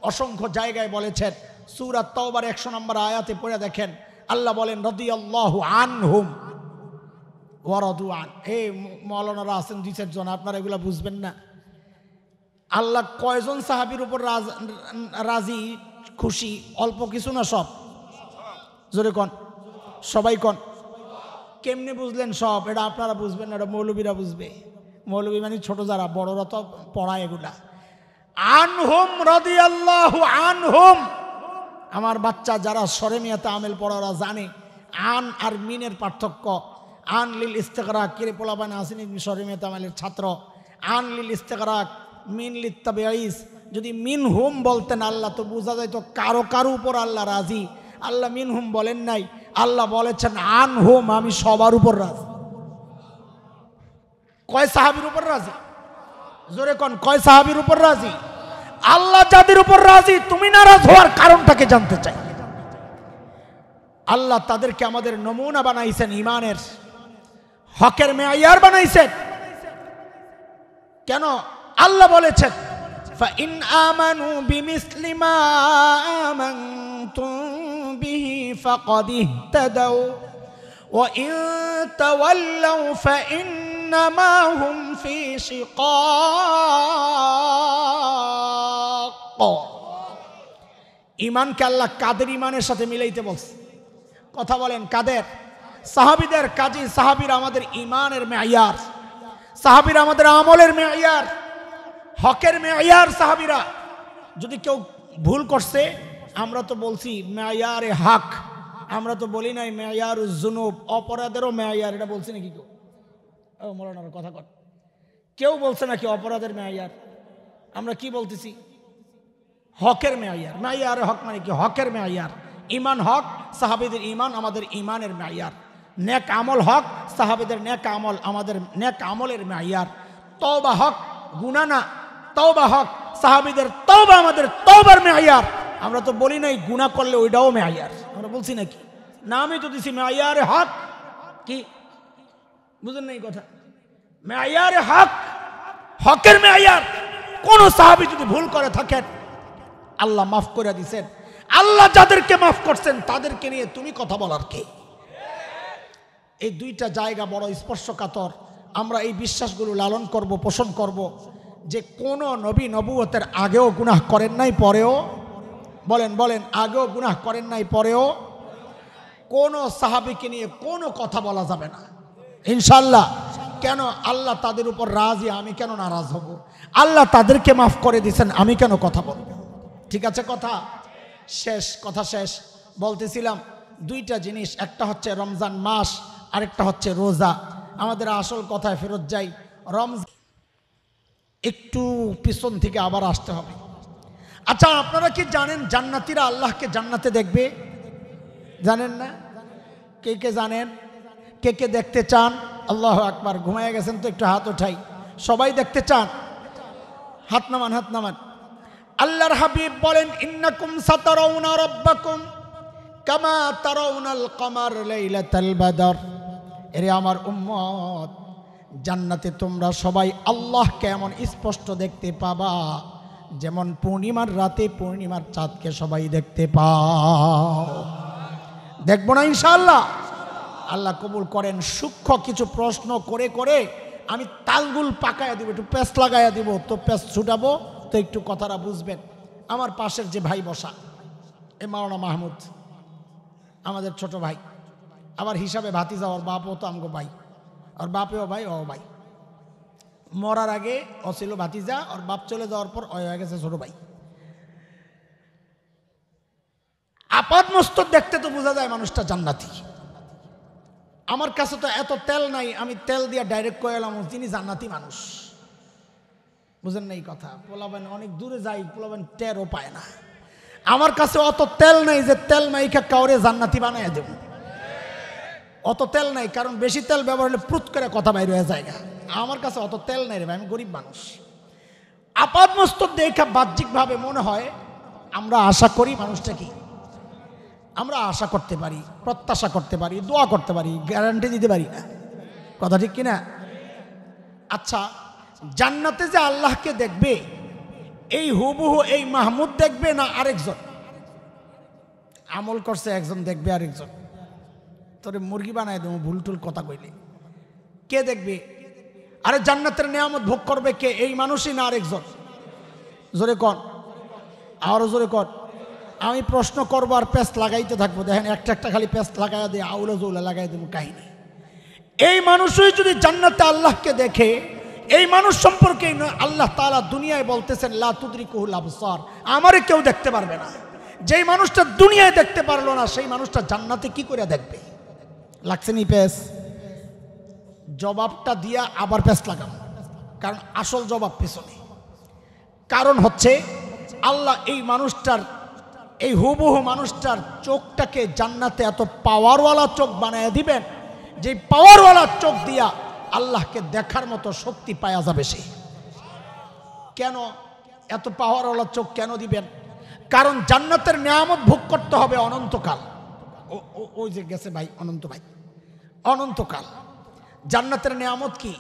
অসংখ্য জায়গায় বলেছেন। সূরা তাওবার 100 নম্বর আয়াতে পড়ে দেখেন, আল্লাহ বলেন রাদিয়াল্লাহু আনহুম ওয়া রাদু আন। এই মাওলানারা আছেন 2-4 জন, আপনারা এগুলো বুঝবেন না। আল্লাহ কয়জন সাহাবীর উপর রাজি খুশি? অল্প কিছু না সব? জোরে কন, সবাই কন। কেমনে বুঝলেন সব? এটা আপনারা বুঝবেন না, এটা মৌলবীরা বুঝবে। মৌলবী মানে ছোট যারা, বড়রা তো পড়ায় এগুলা। আনহুম রাদিয়াল্লাহু আনহুম, আমার বাচ্চা যারা শরমিয়াতে আমেল পড়ারা জানে আন আর মিনের পার্থক্য। আন লিল ইস্তেগরাক, কিরে পোলাবান আসেনি শরমিয়াতে আমেলের ছাত্র। আন লিল ইস্তেগরাক, মিন লিত তাবিঈস। যদি মিন হুম বলতেন আল্লাহ তো বোঝা যায় তো কারো কারো উপর আল্লাহ রাজি। আল্লাহ মিন হুম বলেন নাই, আল্লাহ বলেছেন আন হুম, আমি সবার উপর রাজি। কয় সাহাবীর উপর রাজি? জোরে কোন, কয় সাহাবীর উপর রাজি? আল্লাহ যাদের উপর রাজি, তুমি নারাজ হওয়ার কারণটাকে জানতে চাই। আল্লাহ তাদেরকে আমাদের নমুনা বানাইছেন, ইমানের হকের মেয়ার বানাইছেন। কেন? আল্লাহ বলেছেন ফাইন আমানু বিমিসলি মা আমানতুম বিহি ফাকাদ ইহতাদাউ ওয়া ইন তাওয়াল্লাউ ফাইন্নামা হুম ফি শিকাক। ইমানকে আল্লাহ কাদের ইমানের সাথে মিলাইতে বলছে? কথা বলেন, কাদের? সাহাবীদের। কাজী সাহাবীরা আমাদের ইমানের মেয়ার, সাহাবীরা আমাদের আমলের মেয়ার, হকের মেয়ার সাহাবীরা। যদি কেউ ভুল করছে, আমরা তো বলছি মেয়ারে হক, আমরা তো বলি নাই মেয়ার জুনুব, অপরাধেরও মেয়ার। এটা বলছি নাকি কেউ? ও মৌলানার কথা কর, কেউ বলছে নাকি অপরাধের মেয়ার? আমরা কি বলতেছি? হকের মেয়ার। মেয়ারে হক মানে কি? হকের মেয়ার। ইমান হক, সাহাবীদের ইমান আমাদের ইমানের মেয়ার। নেক আমল হক, সাহাবীদের নেক আমল আমাদের নেক আমলের মেয়ার। তওবা হক, গুনাহ না, তওবা হক, সাহাবীদের তওবা আমাদের তওবার মেয়ার। আমরা তো বলি নাই গুনাহ করলে ওইটাও মেয়ার, আমরা বলছি নাকি? নামই তো দিছি মেয়ারে হক। কি বুঝেন না এই কথা? মেয়ারে হক, হকের মেয়ার। কোন সাহাবী যদি ভুল করে থাকেন, আল্লাহ মাফ করে দিয়েছেন। আল্লাহ যাদেরকে মাফ করছেন তাদেরকে নিয়ে তুমি কথা বলার কে? এই দুইটা জায়গা বড় স্পর্শকাতর। আমরা এই বিশ্বাসগুলো লালন করব, পোষণ করব যে কোন নবী নবুয়তের আগেও গুনাহ করেন নাই, পরেও বলেন বলেন, আগেও গুনাহ করেন নাই, পরেও কোন সাহাবীকে নিয়ে কোনো কথা বলা যাবে না ইনশাআল্লাহ। কেন? আল্লাহ তাদের উপর রাজি, আমি কেন নারাজ হব? আল্লাহ তাদেরকে মাফ করে দিয়েছেন, আমি কেন কথা বলবো? ঠিক আছে, কথা শেষ, কথা শেষ। বলতেছিলাম দুইটা জিনিস, একটা হচ্ছে রমজান মাস, আরেকটা হচ্ছে রোজা। আমাদের আসল কথায় ফেরত যাই। রমজান একটু পিছন থেকে আবার আসতে হবে। আচ্ছা, আপনারা কি জানেন জান্নাতীরা আল্লাহকে জান্নাতে দেখবে? জানেন না? কে কে জানেন? কে কে দেখতে চান? আল্লাহু আকবার। ঘুমায় গেছেন তো একটু হাত ওঠাই। সবাই দেখতে চান? হাত নামান, হাত নামান। আল্লাহর হাবিব বলেন ইন্নাকুম সাতারাউনা রাব্বাকুম কামা তারাউনাল কমার লাইলাতাল বদর। এরে আমার উম্মত, জান্নাতে তোমরা সবাই আল্লাহকে এমন স্পষ্ট দেখতে পাবা যেমন পূর্ণিমার রাতে পূর্ণিমার চাঁদকে সবাই দেখতে পাও। দেখবো না ইনশাআল্লাহ? আল্লাহ কবুল করেন। সূক্ষ্ম কিছু প্রশ্ন করে করে আমি তালগুল পাকায়া দিব, একটু পেস্ট লাগাইয়া দিব, তো পেস্ট ছুটাবো তো একটু কথাটা বুঝবেন। আমার পাশের যে ভাই বসা, এ মাওলানা মাহমুদ আমাদের ছোট ভাই, আবার হিসাবে ভাতিজা, ওর বাপও তো আমগো ভাই, ওর বাপেও ভাই, ও ভাই। মরার আগে ও ছিল ভাতিজা, ওর বাপ চলে যাওয়ার পর ও হয়ে গেছে ছোট ভাই। আপাত মস্তক দেখতে তো বোঝা যায় মানুষটা জান্নাতি। আমার কাছে তো এত তেল নাই, আমি তেল দিয়ে ডাইরেক্ট কয়ে এলাম তিনি জান্নাতি মানুষ। বুঝেন না এই কথা? পোলাবেন অনেক দূরে যাই, পোলাবেন টেরও পায় না। আমার কাছে অত তেল নাই যে তেল মাইখা কাউরে জান্নাতি বানায় দেব, অত তেল নাই। কারণ বেশি তেল ব্যবহার হলে প্রুত করে কথা বাইরে হয়ে যায়। আমার কাছে অত তেল নাই রে ভাই, আমি গরিব মানুষ। আপাত মস্তক দেখা বাহ্যিকভাবে মনে হয়, আমরা আশা করি মানুষটা কি, আমরা আশা করতে পারি, প্রত্যাশা করতে পারি, দোয়া করতে পারি, গ্যারান্টি দিতে পারি না। কথা ঠিক কিনা? আচ্ছা, জান্নাতে যে আল্লাহকে দেখবে, এই হুবহু এই মাহমুদ দেখবে না আরেকজন? আমল করছে একজন, দেখবে আরেকজন। তোরে মুরগি বানায় দেবো ভুল টুল কথা কইলে। কে দেখবে? আরে জান্নাতের নিয়ামত ভোগ করবে কে? এই মানুষই না আরেকজন? জোরে কন, আরো জোরে কন। আমি প্রশ্ন করবো আর পেস্ট লাগাইতে থাকবো, দেখেন একটা একটা খালি পেস্ট লাগাই দিয়ে আউলা জৌলা লাগাই দেবো কাহিনী। এই মানুষই যদি জান্নাতে আল্লাহকে দেখে, এই মানুষ সম্পর্কে আল্লাহ তাআলা দুনিয়ায় বলতেছেন লা তুদরিকুহুল আবসার, আমারে কেউ দেখতে পারবে না। যেই মানুষটা দুনিয়ায় দেখতে পারলো না, সেই মানুষটা জান্নাতে কি করে দেখবে? লাগছে নি পেস? জবাবটা দিয়া আবার পেস লাগাম, কারণ আসল জবাব পেছনে। কারণ হচ্ছে আল্লাহ এই মানুষটার, এই হুবহু মানুষটার চোখটাকে জান্নাতে এত পাওয়ারওয়ালা চোখ বানায় দিবেন, যে পাওয়ারওয়ালা চোখ দিয়া আল্লাহকে দেখার মতো শক্তি পাওয়া যাবে সে। কেন এত পাওয়ারওয়ালা চোখ কেন দিবেন? কারণ জান্নাতের নিয়ামত ভোগ করতে হবে অনন্তকাল। ওই যে গেছে ভাই, অনন্ত ভাই, অনন্তকাল। জান্নাতের নিয়ামত কি?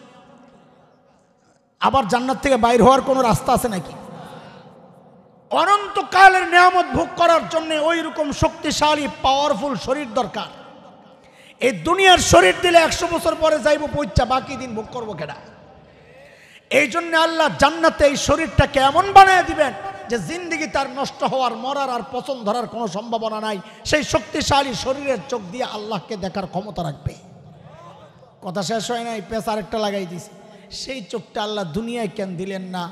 আবার জান্নাত থেকে বাইর হওয়ার কোনো রাস্তা আছে নাকি? অনন্তকালের নিয়ামত ভোগ করার জন্য ওই রকম শক্তিশালী পাওয়ারফুল শরীর দরকার। এই দুনিয়ার শরীর দিলে 100 বছর পরে যাইব পৌঁছা, বাকি দিন ভোগ করবো কেডা? এই জন্য আল্লাহ জান্নাতে এই শরীরটাকে এমন বানিয়ে দিবেন যে জিন্দেগি তার নষ্ট হওয়ার, মরার আর পচন ধরার কোনো সম্ভাবনা নাই। সেই শক্তিশালী শরীরের চোখ দিয়ে আল্লাহকে দেখার ক্ষমতা রাখবে। কথা শেষ হয় নাই, পেছ আরেকটা লাগাই দিছি। সেই চোখটা আল্লাহ দুনিয়ায় কেন দিলেন না?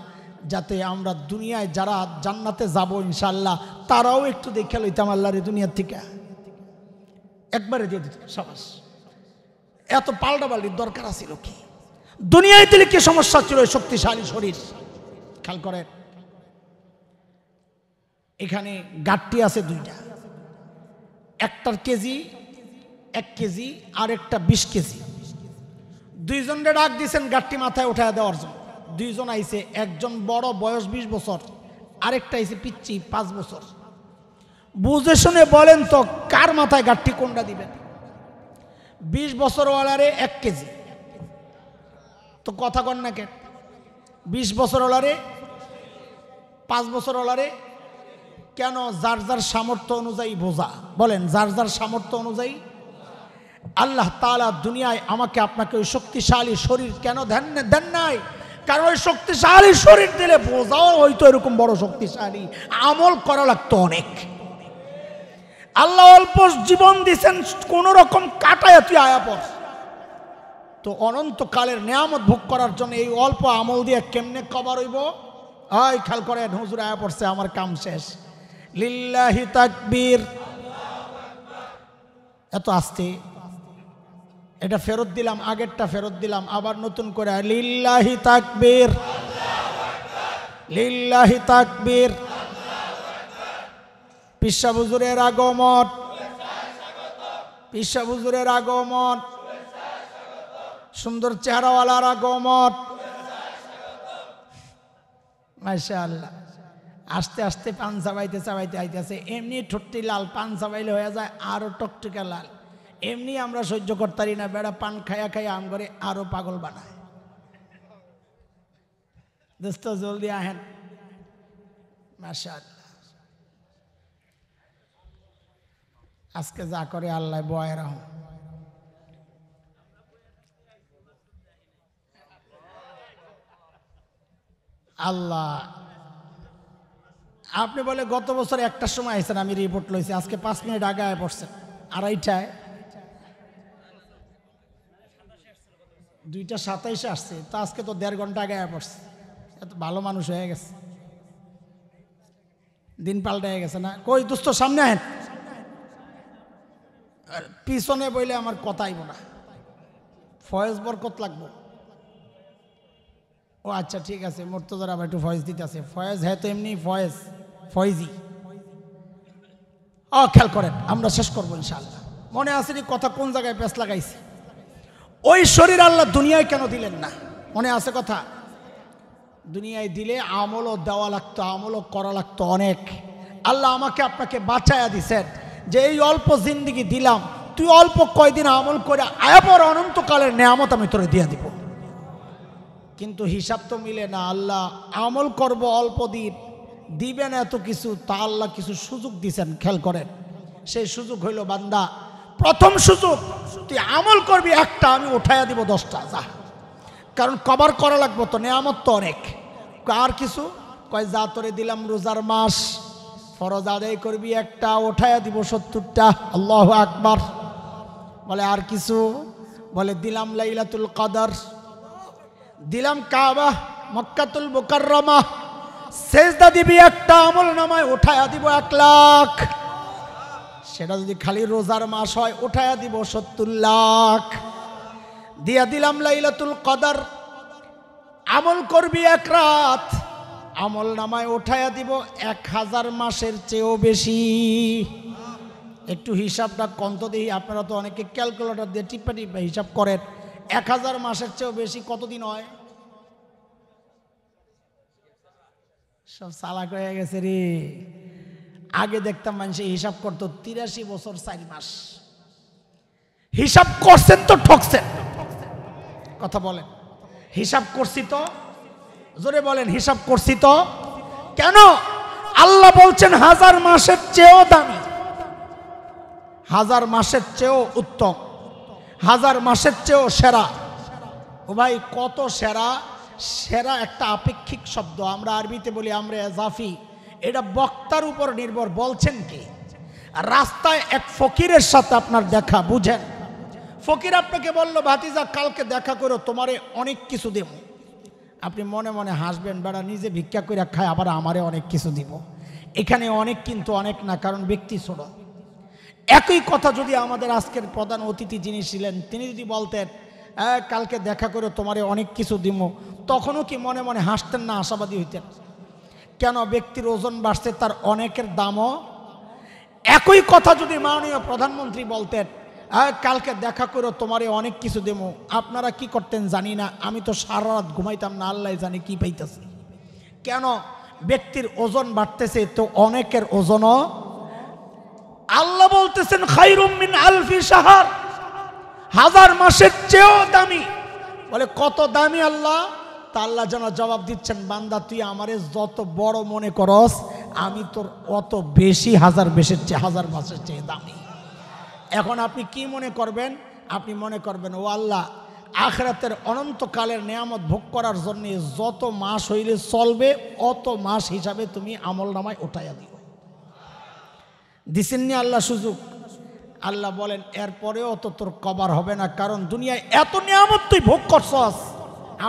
যাতে আমরা দুনিয়ায় যারা জান্নাতে যাব ইনশাআল্লাহ, তারাও একটু দেখে লইতাম আল্লাহর দুনিয়ার থেকে, একবারে দিয়ে দিত সাবাস। এত পাল্টাপাল্টির দরকার আছিল কি? দুনিয়ায় দিলে কি সমস্যা ছিল? শক্তিশালী শরীর। খেয়াল করেন, এখানে গাঁটটি আছে দুইটা, একটার কেজি 1 কেজি আর একটা 20 কেজি। দুইজনকে ডাক দিয়েছেন গাঁটটি মাথায় উঠায় দেওয়ার জন্য। দুইজন আইছে, একজন বড়, বয়স 20 বছর, আরেকটা আইছে পিচ্ছি 5 বছর। বুঝে শুনে বলেন তো কার মাথায় গাঁটটি কোনটা দিবেন? 20 বছরওয়ালারে 1 কেজি, তো কথা কন না কেন? 20 বছরওয়ালারে 5 বছরওয়ালারে কেন? যার যার সামর্থ্য অনুযায়ী বোঝা। বলেন, যার যার সামর্থ্য অনুযায়ী। আল্লাহ তাআলা দুনিয়ায় আমাকে আপনাকে ওই শক্তিশালী শরীর কেন দেন নাই? কারণ ওই শক্তিশালী শরীর দিলে বোঝাও হয়তো এরকম বড় শক্তিশালী, আমল করা লাগতো অনেক। আল্লাহ অল্প জীবন দিচ্ছেন, কোন রকম কাটায় তুই আয়া পড়। তো অনন্তকালের নিয়ামত ভোগ করার জন্য এই অল্প আমল দিয়ে কেমনে কভার হইব? হয় খেয়াল করেন, হুজুর আয়া পড়ছে, আমার কাম শেষ। লিল্লাহি তাকবীর। এত আস্তে, এটা ফেরত দিলাম, আগেরটা ফেরত দিলাম, আবার নতুন করে লিল্লাহি তাকবীর, লিল্লাহি তাকবীর। পীর সাহেব হুজুরের আগমন, পীর সাহেব হুজুরের আগমন, সুন্দর চেহারাওয়ালার আগমন। মাশাআল্লাহ। আস্তে আস্তে পান চাবাইতে চাবাইতে আইতেছে। এমনি ঠোঁটটি লাল, পান চাবাইলে হয়ে যায় আরো টকটকে লাল। এমনি আমরা সহ্য করতারি না, বেড়া পান খায়া খায়া আম করে আরো পাগল বানায়। দোস্ত জলদি আহেন। মাশাআল্লাহ। আজকে যা করে আল্লাহ বয় রাখুন। আল্লাহ, আপনি বলে গত বছর 1টার সময় আইছেন, আমি রিপোর্ট লইছি, আজকে 5 মিনিট আগে আয় পড়ছেন। 2:30টায় 2:27 আসছে, তো আজকে তো 1.5 ঘন্টা আগে আয় পড়ছে। এত ভালো মানুষ হয়ে গেছে, দিন পাল্টে গেছে না? কই দোস্ত সামনে আহেন, পিছনে বইলে আমার কথা আইব না। ফয়েজ বরকত লাগবো। ও আচ্ছা ঠিক আছে, মুর্তজার আবার একটু ফয়েজ দিতে আছে। ফয়েজ হ্যাঁ তো এমনি ফয়েজ, ফয়েজি। খেয়াল করেন, আমরা শেষ করবো ইনশাআল্লাহ। মনে আছে কথা কোন জায়গায় পেঁচ লাগাইছি? ওই শরীর আল্লাহ দুনিয়ায় কেন দিলেন না? মনে আছে কথা? দুনিয়ায় দিলে আমলও দেওয়া লাগতো, আমলও করা লাগতো অনেক। আল্লাহ আমাকে আপনাকে বাঁচায়া দিছেন যে এই অল্প জিন্দিগি দিলাম, তুই অল্প কয়দিন আমল করে আয়াপর অনন্তকালের নেয়ামত আমি তোরে দিয়ে দিব। কিন্তু হিসাব তো মিলে না। আল্লাহ আমল করব অল্প দিন, দিবেন এত কিছু, তা আল্লাহ কিছু সুযোগ দিছেন। খেয়াল করেন, সেই সুযোগ হইল বান্দা, প্রথম সুযোগ তুই আমল করবি একটা, আমি উঠাইয়া দিব 10টা। যা, কারণ কভার করা লাগবে তো, নেয়ামত তো অনেক। আর কিছু কয় যা তোরে দিলাম রোজার মাস, ফরজ আদায় করবি একটা, ওঠায়া দিব 70টা। আল্লাহু আকবার। বলে আর কিছু? বলে দিলাম লাইলাতুল কদর, দিলাম কাবা মক্কাতুল মুকাররমা, সেজদা দিবি একটা, আমল নামায় উঠায়া দিব 1 লাখ। সেটা যদি খালি রোজার মাস হয় উঠায়া দিব 70 লাখ। দিয়া দিলাম লাইলাতুল কদর, আমল করবি 1 রাত, আমল নামায় উঠায়া দিব 1000 মাসের চেয়েও বেশি। একটু হিসাবটা কত দেখি, আপনারা তো অনেকে ক্যালকুলেটর দিয়ে টিপা টিপা হিসাব করেন। 1000 মাসের চেয়েও বেশি কতদিন হয়? সব চালাক হয়ে গেছে রে। আগে দেখতাম মানুষ হিসাব করতো 83 বছর 4 মাস। হিসাব করছেন তো ঠকছেন। কথা বলেন, হিসাব করছি তো, জোরে বলেন হিসাব করছি তো। কেন? আল্লাহ বলছেন 1000 মাসের চেয়েও দামি, 1000 মাসের চেয়েও উত্তম, 1000 মাসের চেয়েও সেরা। ও ভাই কত সেরা! সেরা একটা আপেক্ষিক শব্দ, আমরা আরবিতে বলি আমরা এজাফি। এটা বক্তার উপর নির্ভর। বলছেন কি? রাস্তায় এক ফকিরের সাথে আপনার দেখা, বুঝেন, ফকির আপনাকে বলল ভাতিজা কালকে দেখা করো, তোমারে অনেক কিছু দেব। আপনি মনে মনে হাসবেন, বেড়া নিজে ভিক্ষা করে খায় আবার আমারে অনেক কিছু দিব। এখানে অনেক কিন্তু অনেক না, কারণ ব্যক্তি ছোট। একই কথা যদি আমাদের আজকের প্রধান অতিথি যিনি ছিলেন তিনি যদি বলতেন কালকে দেখা করে তোমারে অনেক কিছু দিব, তখনও কি মনে মনে হাসতেন না, আশাবাদী হইতেন? কেন? ব্যক্তির ওজন বাড়ছে, তার অনেকের দামও। একই কথা যদি মাননীয় প্রধানমন্ত্রী বলতেন কালকে দেখা করে তোমারে অনেক কিছু দেব, আপনারা কি করতেন জানি না, আমি তো সারা রাত ঘুমাইতাম না, আল্লাহ জানি কি পাইতেছি। কেন? ব্যক্তির ওজন বাড়তেছে তো অনেকের ওজনও। আল্লাহ বলতেছেন খায়রুম মিন আলফি শাহর, 1000 মাসের চেয়েও দামি। বলে কত দামি আল্লাহ? তা আল্লাহ যেন জবাব দিচ্ছেন, বান্দা তুই আমারে যত বড় মনে করস, আমি তোর অত বেশি 1000 মাসের চেয়ে দামি। এখন আপনি কি মনে করবেন? আপনি মনে করবেন ও আল্লাহ আখিরাতের অনন্তকালের নিয়ামত ভোগ করার জন্য যত মাস হইলে চলবে অত মাস হিসাবে তুমি আমল নামায় উঠাইয়া দিও। দিছেননি আল্লাহ সুযোগ? আল্লাহ বলেন এরপরেও তো তোর কভার হবে না, কারণ দুনিয়ায় এত নিয়ামত তুই ভোগ করছস,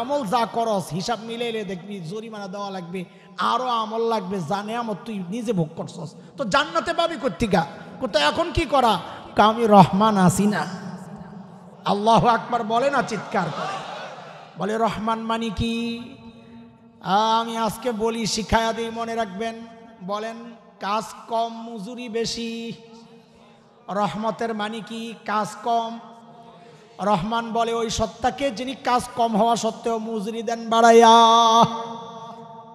আমল যা করস হিসাব মিলাইলে দেখবি জরিমানা দেওয়া লাগবে, আরো আমল লাগবে, যা নিয়ামত তুই নিজে ভোগ করছস। তো জান্নাতে পাবি কোত্থেকা? কোথায়? এখন কি করা? আমি রহমান আসি না। আল্লাহু আকবার বলে না, চিৎকার করে বলে রহমান মানে কি? আমি আজকে বলি, শিখায়া দিই, মনে রাখবেন। বলেন কাজ কম মজুরি বেশি। রহমতের মানে কি? কাজ কম। রহমান বলে ওই সত্তাকে যিনি কাজ কম হওয়া সত্ত্বেও মজুরি দেন বাড়াইয়া।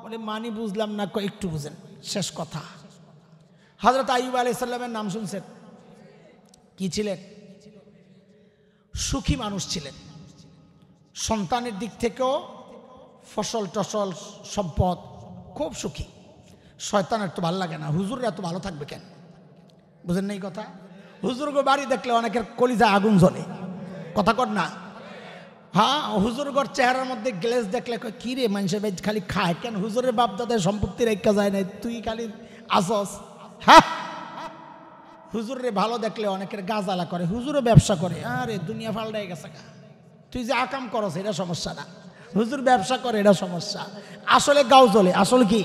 বলে মানি বুঝলাম না, একটু বুঝেন। শেষ কথা, হযরত আইয়ুব আলাইহিস সালামের নাম শুনছেন? কি ছিলেন? সুখী মানুষ ছিলেন। সন্তানের দিক থেকেও, ফসল টসল সম্পদ, খুব সুখী। শয়তানের তো ভালো লাগে না, হুজুররা এত ভালো থাকবে কেন? বুঝেন না এই কথা? হুজুরগো বাড়ি দেখলে অনেকের কলিজা আগুন জ্বলে, কথা কর না? হ্যাঁ, হুজুরগর চেহারার মধ্যে গ্লেজ দেখলে কি রে মানুষের খালি খায় কেন? হুজুরের বাপ দাদার সম্পত্তি রেখা যায় নাই, তুই খালি আসস। হ্যাঁ, হুজুরে ভালো দেখলে অনেকের গাজালা করে, হুজুরও ব্যবসা করে, আরে দুনিয়া ফাল্টাই গেছে। তুই যে আকাম করস এটা সমস্যা না, হুজুর ব্যবসা করে এটা সমস্যা। আসলে গাও জ্বলে, আসলে কি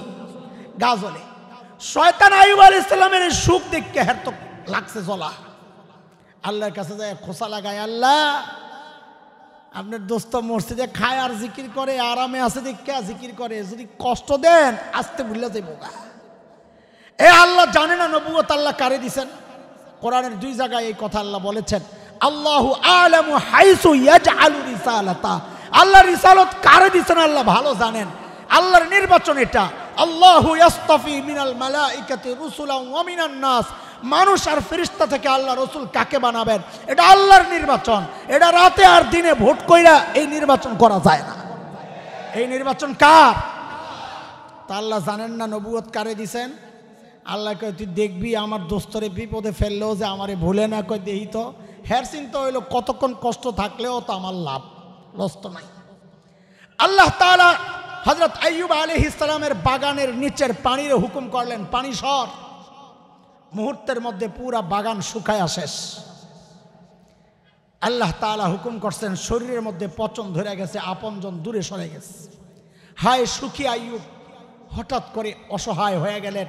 গা জ্বলে। শয়তান আইয়ুব আলাইহিস সালামের সুখ দেখে হের তো লাগছে জ্বলা। আল্লাহর কাছে যায় খোসা লাগায়, আল্লাহ আপনার দোস্ত মসজিদে খায় আর জিকির করে, আরামে আছে দেখে জিকির করে, যদি কষ্ট দেন আস্তে ভুলে যাইব গা। এ আল্লাহ জানে না নবুয়ত আল্লাহ কারে দিছেন? কোরআনের 2 জায়গায় এই কথা আল্লাহ বলেছেন, আল্লাহু আ'লামু হাইসু ইয়াজআলু রিসালাতা। আল্লাহ রিসালত কারে দিছেন আল্লাহ ভালো জানেন। আল্লাহর নির্বাচন এটা। আল্লাহু ইয়াসতাফি মিনাল মালাইকাতি রুসুলান ওয়া মিনান নাস। মানুষ আর ফেরেশতা থেকে আল্লাহ রসুল কাকে বানাবেন এটা আল্লাহর নির্বাচন। এটা রাতে আর দিনে ভোট কইরা এই নির্বাচন করা যায় না। এই নির্বাচন কার? তা আল্লাহ জানেন না নবুয়ত কারে দিছেন? আল্লাহকে তুই দেখবি আমার দোস্তরে বিপদে ফেললেও যে আমারে ভুলে না কই দেহি তো। হের চিন্তা হইল কতক্ষণ কষ্ট থাকলেও তো আমার লাভ, লস তো নাই। আল্লাহ তাআলা হযরত আইয়ুব আলাইহিস সালামের বাগানের নিচের পানির হুকুম করলেন, পানি সর। মুহূর্তের মধ্যে পুরা বাগান শুকায়া শেষ। আল্লাহ তাআলা হুকুম করছেন, শরীরের মধ্যে পচন ধরে গেছে, আপনজন দূরে সরে গেছে। হায় সুখী আইয়ুব হঠাৎ করে অসহায় হয়ে গেলেন,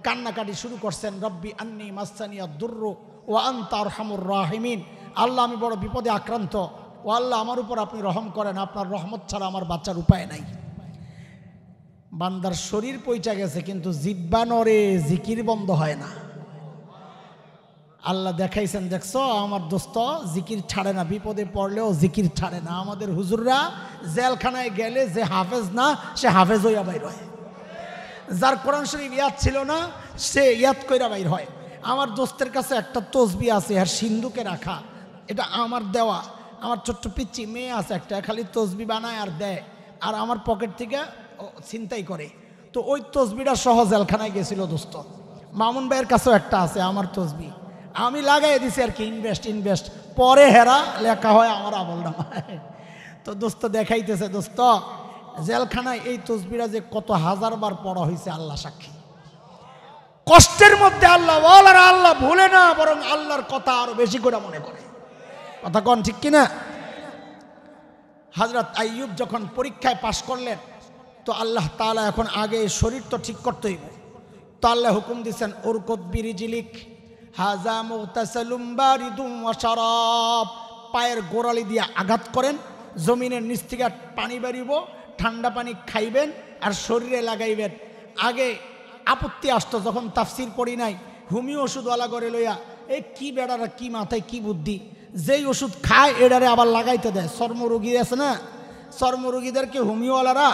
কান্নাকাটি শুরু করছেন। রব্বি আন্নী মাসসানিয়াদ দুররু ওয়া আনতা আরহামুর রাহিমিন। আল্লাহ আমি বড় বিপদে আক্রান্ত, ও আল্লাহ আমার উপর আপনি রহম করেন, আপনার রহমত ছাড়া আমার বাঁচার উপায় নাই। বান্দার শরীর পৌঁছা গেছে কিন্তু জিহ্বা নড়ে, জিকির বন্ধ হয় না। আল্লাহ দেখাইছেন, দেখছো আমার দোস্ত জিকির ছাড়ে না, বিপদে পড়লেও জিকির ছাড়ে না। আমাদের হুজুররা জেলখানায় গেলে যে হাফেজ না সে হাফেজ হইয়া বাইর হয়, যার কোরআন শরীফ ইয়াদ ছিল না সে ইয়াদ কইরা বাইর হয়। আমার দোস্তের কাছে একটা তসবি আছে, আর সিন্ধুকে রাখা, এটা আমার দেওয়া। আমার ছোট্ট পিচ্চি মেয়ে আছে একটা, খালি তসবি বানায় আর দেয়, আর আমার পকেট থেকে ছিনতাই করে। তো ওই তসবিটা সহ জেলখানায় গেছিল দোস্ত। মামুন ভাইয়ের কাছেও একটা আছে আমার তসবি, আমি লাগাই দিছি আর কি, ইনভেস্ট পরে হেরা লেখা হয় আমার আমল নামায়। তো দোস্ত দেখাইতেছে, দোস্ত জেলখানায় এই তসবিরা যে কত হাজারবার পড়া হয়েছে আল্লাহ সাক্ষী। কষ্টের মধ্যে আল্লাহ বল, আর আল্লাহ ভুলে না, বরং আল্লাহর কথা আরো বেশি করে মনে করে। কথা কন ঠিক কিনা? হযরত আইয়ুব যখন পরীক্ষায় পাশ করলেন, তো আল্লাহ তাআলা এখন আগে শরীর তো ঠিক করতে হইব, তো আল্লাহ হুকুম দিচ্ছেন উরকুদ বিরিজিলিক হাযা মুগতাসালুম বারিদুম ওয়া শারাব। পায়ের গোড়ালি দিয়ে আঘাত করেন, জমিনের নিচ থেকে পানি বেরিব, ঠান্ডা পানি খাইবেন আর শরীরে লাগাইবেন। আগে আপত্তি আসতো যখন তাফসির পড়ি নাই, হোমিও ওষুধওয়ালা করে লইয়া, এই কি বেড়ারা কি মাথায় কি বুদ্ধি, যেই ওষুধ খায় এটারে আবার লাগাইতে দেয়। চর্মরোগী আছে না, চর্মরোগীদেরকে হোমিওওয়ালারা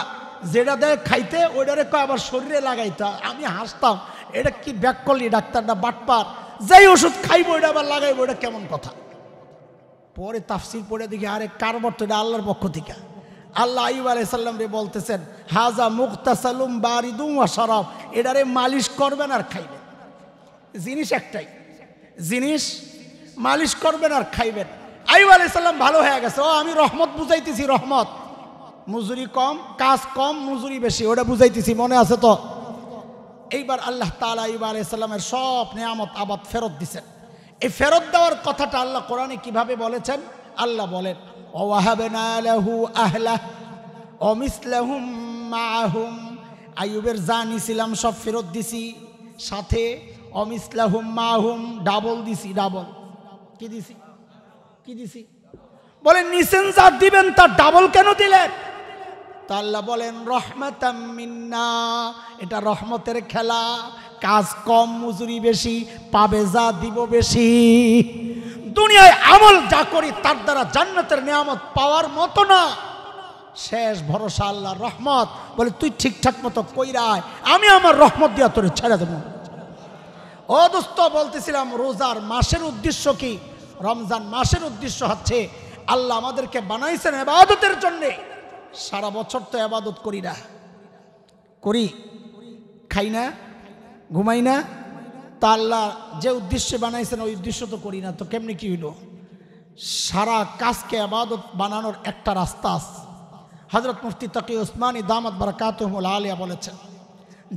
যেটা দেয় খাইতে, ওইটারে কয় আবার শরীরে লাগাইতে। আমি হাসতাম, এটা কি ব্যাক করলি ডাক্তারটা বাটপার, যেই ওষুধ খাইবো এটা আবার লাগাইবো, এটা কেমন কথা। পরে তাফসির পড়ে দেখি আরে কারবার তো এটা আল্লাহর পক্ষ থেকে। আল্লাহ আইয়ুব আলাইহিস সালাম রে বলতেছেন হাযা মুগতাসালুম বারিদুম ওয়া শারাব, এটারে মালিশ করবেন আর খাইবেন। জিনিস একটাই, জিনিস মালিশ করবেন আর খাইবেন। আইয়ুব আলাইহিস সালাম ভালো হয়ে গেছে। ও আমি রহমত বুঝাইতেছি, রহমত, মজুরি কম, কাজ কম, মজুরি বেশি, ওটা বুঝাইতেছি, মনে আছে তো? এইবার আল্লাহ তাআলা আইয়ুব আলাইহিস সালামের সব নিয়ামত আবাদ ফেরত দিছেন। এই ফেরত দেওয়ার কথাটা আল্লাহ কোরআনে কিভাবে বলেছেন? আল্লাহ বলেন ওয়াহাবনা লাহু আহলা ওয়া মিসলাহুম মাআহুম। আইয়ুবের যা নিছিলাম সব ফেরত দিছি, সাথে ওয়া মিসলাহুম মাআহুম ডাবল দিছি। ডাবল কি দিছি? কি দিছি? বলেন নিছেন যা দিবেন তার ডাবল কেন দিলেন? তা আল্লাহ বলেন রহমাতাম মিন্না, এটা রহমতের খেলা, কাজ কম মজুরি বেশি, পাবে যা দিব বেশি। দুনিয়ায় আমল যা করি তার দ্বারা জান্নাতের নিয়ামত পাওয়ার মতো না, শেষ ভরসা আল্লাহর রহমত। বলে তুই ঠিকঠাক মতো কইরা আয়, আমি আমার রহমত দিয়া তোরে ছেড়ে দেব। ও দোস্ত বলতেছিলাম রোজার মাসের উদ্দেশ্য কি? রমজান মাসের উদ্দেশ্য হচ্ছে আল্লাহ আমাদেরকে বানাইছেন ইবাদতের জন্যে। সারা বছর তো ইবাদত করি না, করি, খাই না, ঘুমাই না, তা আল্লাহ যে উদ্দেশ্যে বানাইছেন ওই উদ্দেশ্য তো করি না, তো কেমনি কি হইল? সারা কাজকে ইবাদত বানানোর একটা রাস্তা আছে। হযরত মুফতি তাকি উসমানী দামাত বারাকাতুহুল আলিয়া বলেছেন,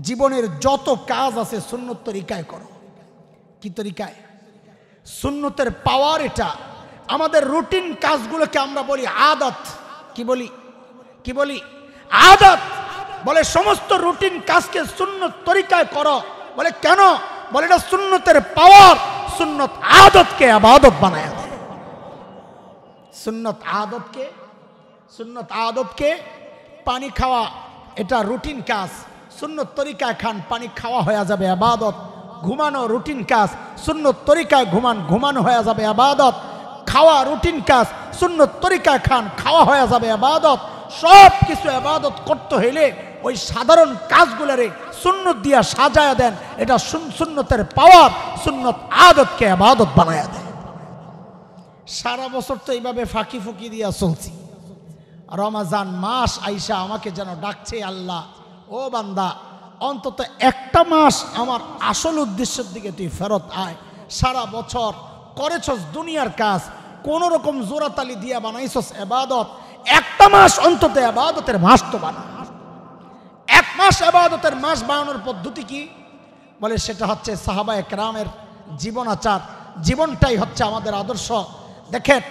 জীবনের যত কাজ আছে সুন্নত তরিকায় করো। কি তরিকায়? সুন্নতের পাওয়ার এটা। আমাদের রুটিন কাজগুলোকে আমরা বলি আদত। কি বলি? কি বলি? আদত। বলে সমস্ত রুটিন কাজকে সুন্নত তরিকায় করো। বলে কেন? বলে এটা সুন্নতের পাওয়ার। সুন্নত আদতকে ইবাদত বানায় দেয়। সুন্নত আদতকে পানি খাওয়া এটা রুটিন কাজ, সুন্নত তরিকায় খান, পানি খাওয়া হয়ে যাবে ইবাদত। ঘুমানো রুটিন কাজ, সুন্নত তরিকায় ঘুমান, ঘুমানো হয়ে যাবে ইবাদত। খাওয়া রুটিন কাজ, সুন্নত তরিকায় খান, খাওয়া হয়ে যাবে ইবাদত। সব কিছু ইবাদত করতে হইলে ওই সাধারণ কাজগুলোরে সুন্নত দিয়া সাজায়া দেন, এটা সুন্নতের পাওয়ার। সুন্নত আদতকে ইবাদত বানায়া দেয়। সারা বছর তো এইভাবে ফাঁকি ফুকি দিয়া চলছি, রমজান মাস আইসা আমাকে যেন ডাকছে আল্লাহ, ও বান্দা অন্তত একটা মাস আমার আসল উদ্দেশ্যের দিকে তুই ফেরত আয়। সারা বছর করেছস দুনিয়ার কাজ, কোন রকম জোরাতালি দিয়া বানাইছস ইবাদত, একটা মাস অন্তত ইবাদতের মাস তো বানা। মাস ইবাদতের মাস বানানোর পদ্ধতি কি? বলে সেটা হচ্ছে সাহাবায়ে কেরামের জীবন আচার, জীবনটাই হচ্ছে আমাদের আদর্শ। দেখেন,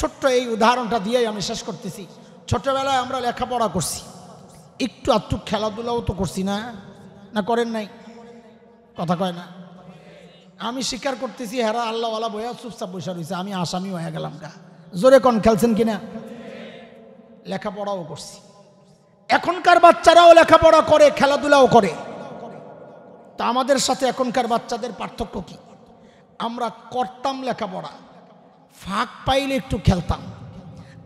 ছোট্ট এই উদাহরণটা দিয়েই আমি শেষ করতেছি। ছোটবেলায় আমরা লেখাপড়া করছি, একটু আধটু খেলাধুলাও তো করছি না? না করেন নাই? কথা কয় না। আমি স্বীকার করতেছি, হেরা আল্লাহওয়ালা বইয়া চুপচাপ বসে রয়েছে, আমি আসামি হয়ে গেলাম গা। জোরে কোন খেলছেন কিনা? লেখাপড়াও করছি। এখনকার বাচ্চারাও লেখাপড়া করে, খেলাধুলাও করে। তা আমাদের সাথে এখনকার বাচ্চাদের পার্থক্য কি? আমরা করতাম লেখাপড়া, ফাঁক পাইলে একটু খেলতাম।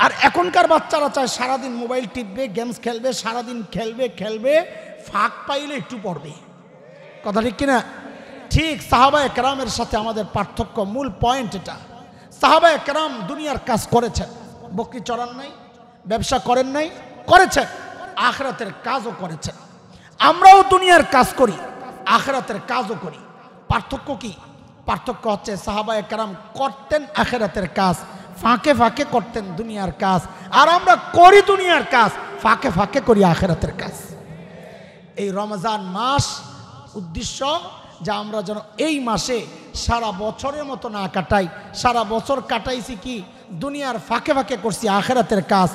আর এখনকার বাচ্চারা চায় সারাদিন মোবাইল টিপবে, গেমস খেলবে, সারাদিন খেলবে, ফাঁক পাইলে একটু পড়বে। কথা ঠিক কিনা? ঠিক সাহাবায়ে কেরামের সাথে আমাদের পার্থক্য, মূল পয়েন্ট এটা। সাহাবায়ে কেরাম দুনিয়ার কাজ করেছেন, বকরি চড়ান নাই, ব্যবসা করেন নাই, করেছেন, আখিরাতের কাজও করেছেন। আমরাও দুনিয়ার কাজ করি, আখিরাতের কাজও করি। পার্থক্য কি? পার্থক্য হচ্ছে সাহাবায়ে কেরাম করতেন আখিরাতের কাজ, ফাঁকে ফাঁকে করতেন দুনিয়ার কাজ, আর আমরা করি দুনিয়ার কাজ, ফাঁকে ফাঁকে করি আখিরাতের কাজ। এই রমজান মাস উদ্দেশ্য যে আমরা যেন এই মাসে সারা বছরের মতো না কাটাই। সারা বছর কাটাইছি কি দুনিয়ার ফাঁকে ফাঁকে করছি আখিরাতের কাজ,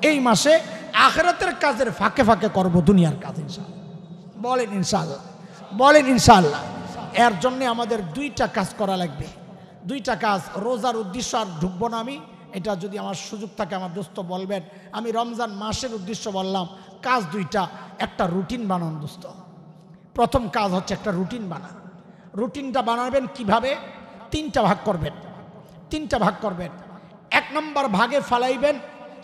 এই মাসে আখিরাতের কাজের ফাঁকে ফাঁকে করব দুনিয়ার কাজ ইনশাআল্লাহ। বলেন ইনশাআল্লাহ, বলেন ইনশাআল্লাহ। এর জন্য আমাদের দুইটা কাজ করা লাগবে, দুইটা কাজ। রোজার উদ্দেশ্য আর ঢুকবো না আমি, এটা যদি আমার সুযোগ থাকে আমার দোস্ত বলবেন। আমি রমজান মাসের উদ্দেশ্য বললাম, কাজ দুইটা। একটা রুটিন বানান দোস্ত। প্রথম কাজ হচ্ছে একটা রুটিন বানান। রুটিনটা বানাবেন কিভাবে? তিনটা ভাগ করবেন, তিনটা ভাগ করবেন। এক নম্বর ভাগে ফালাইবেন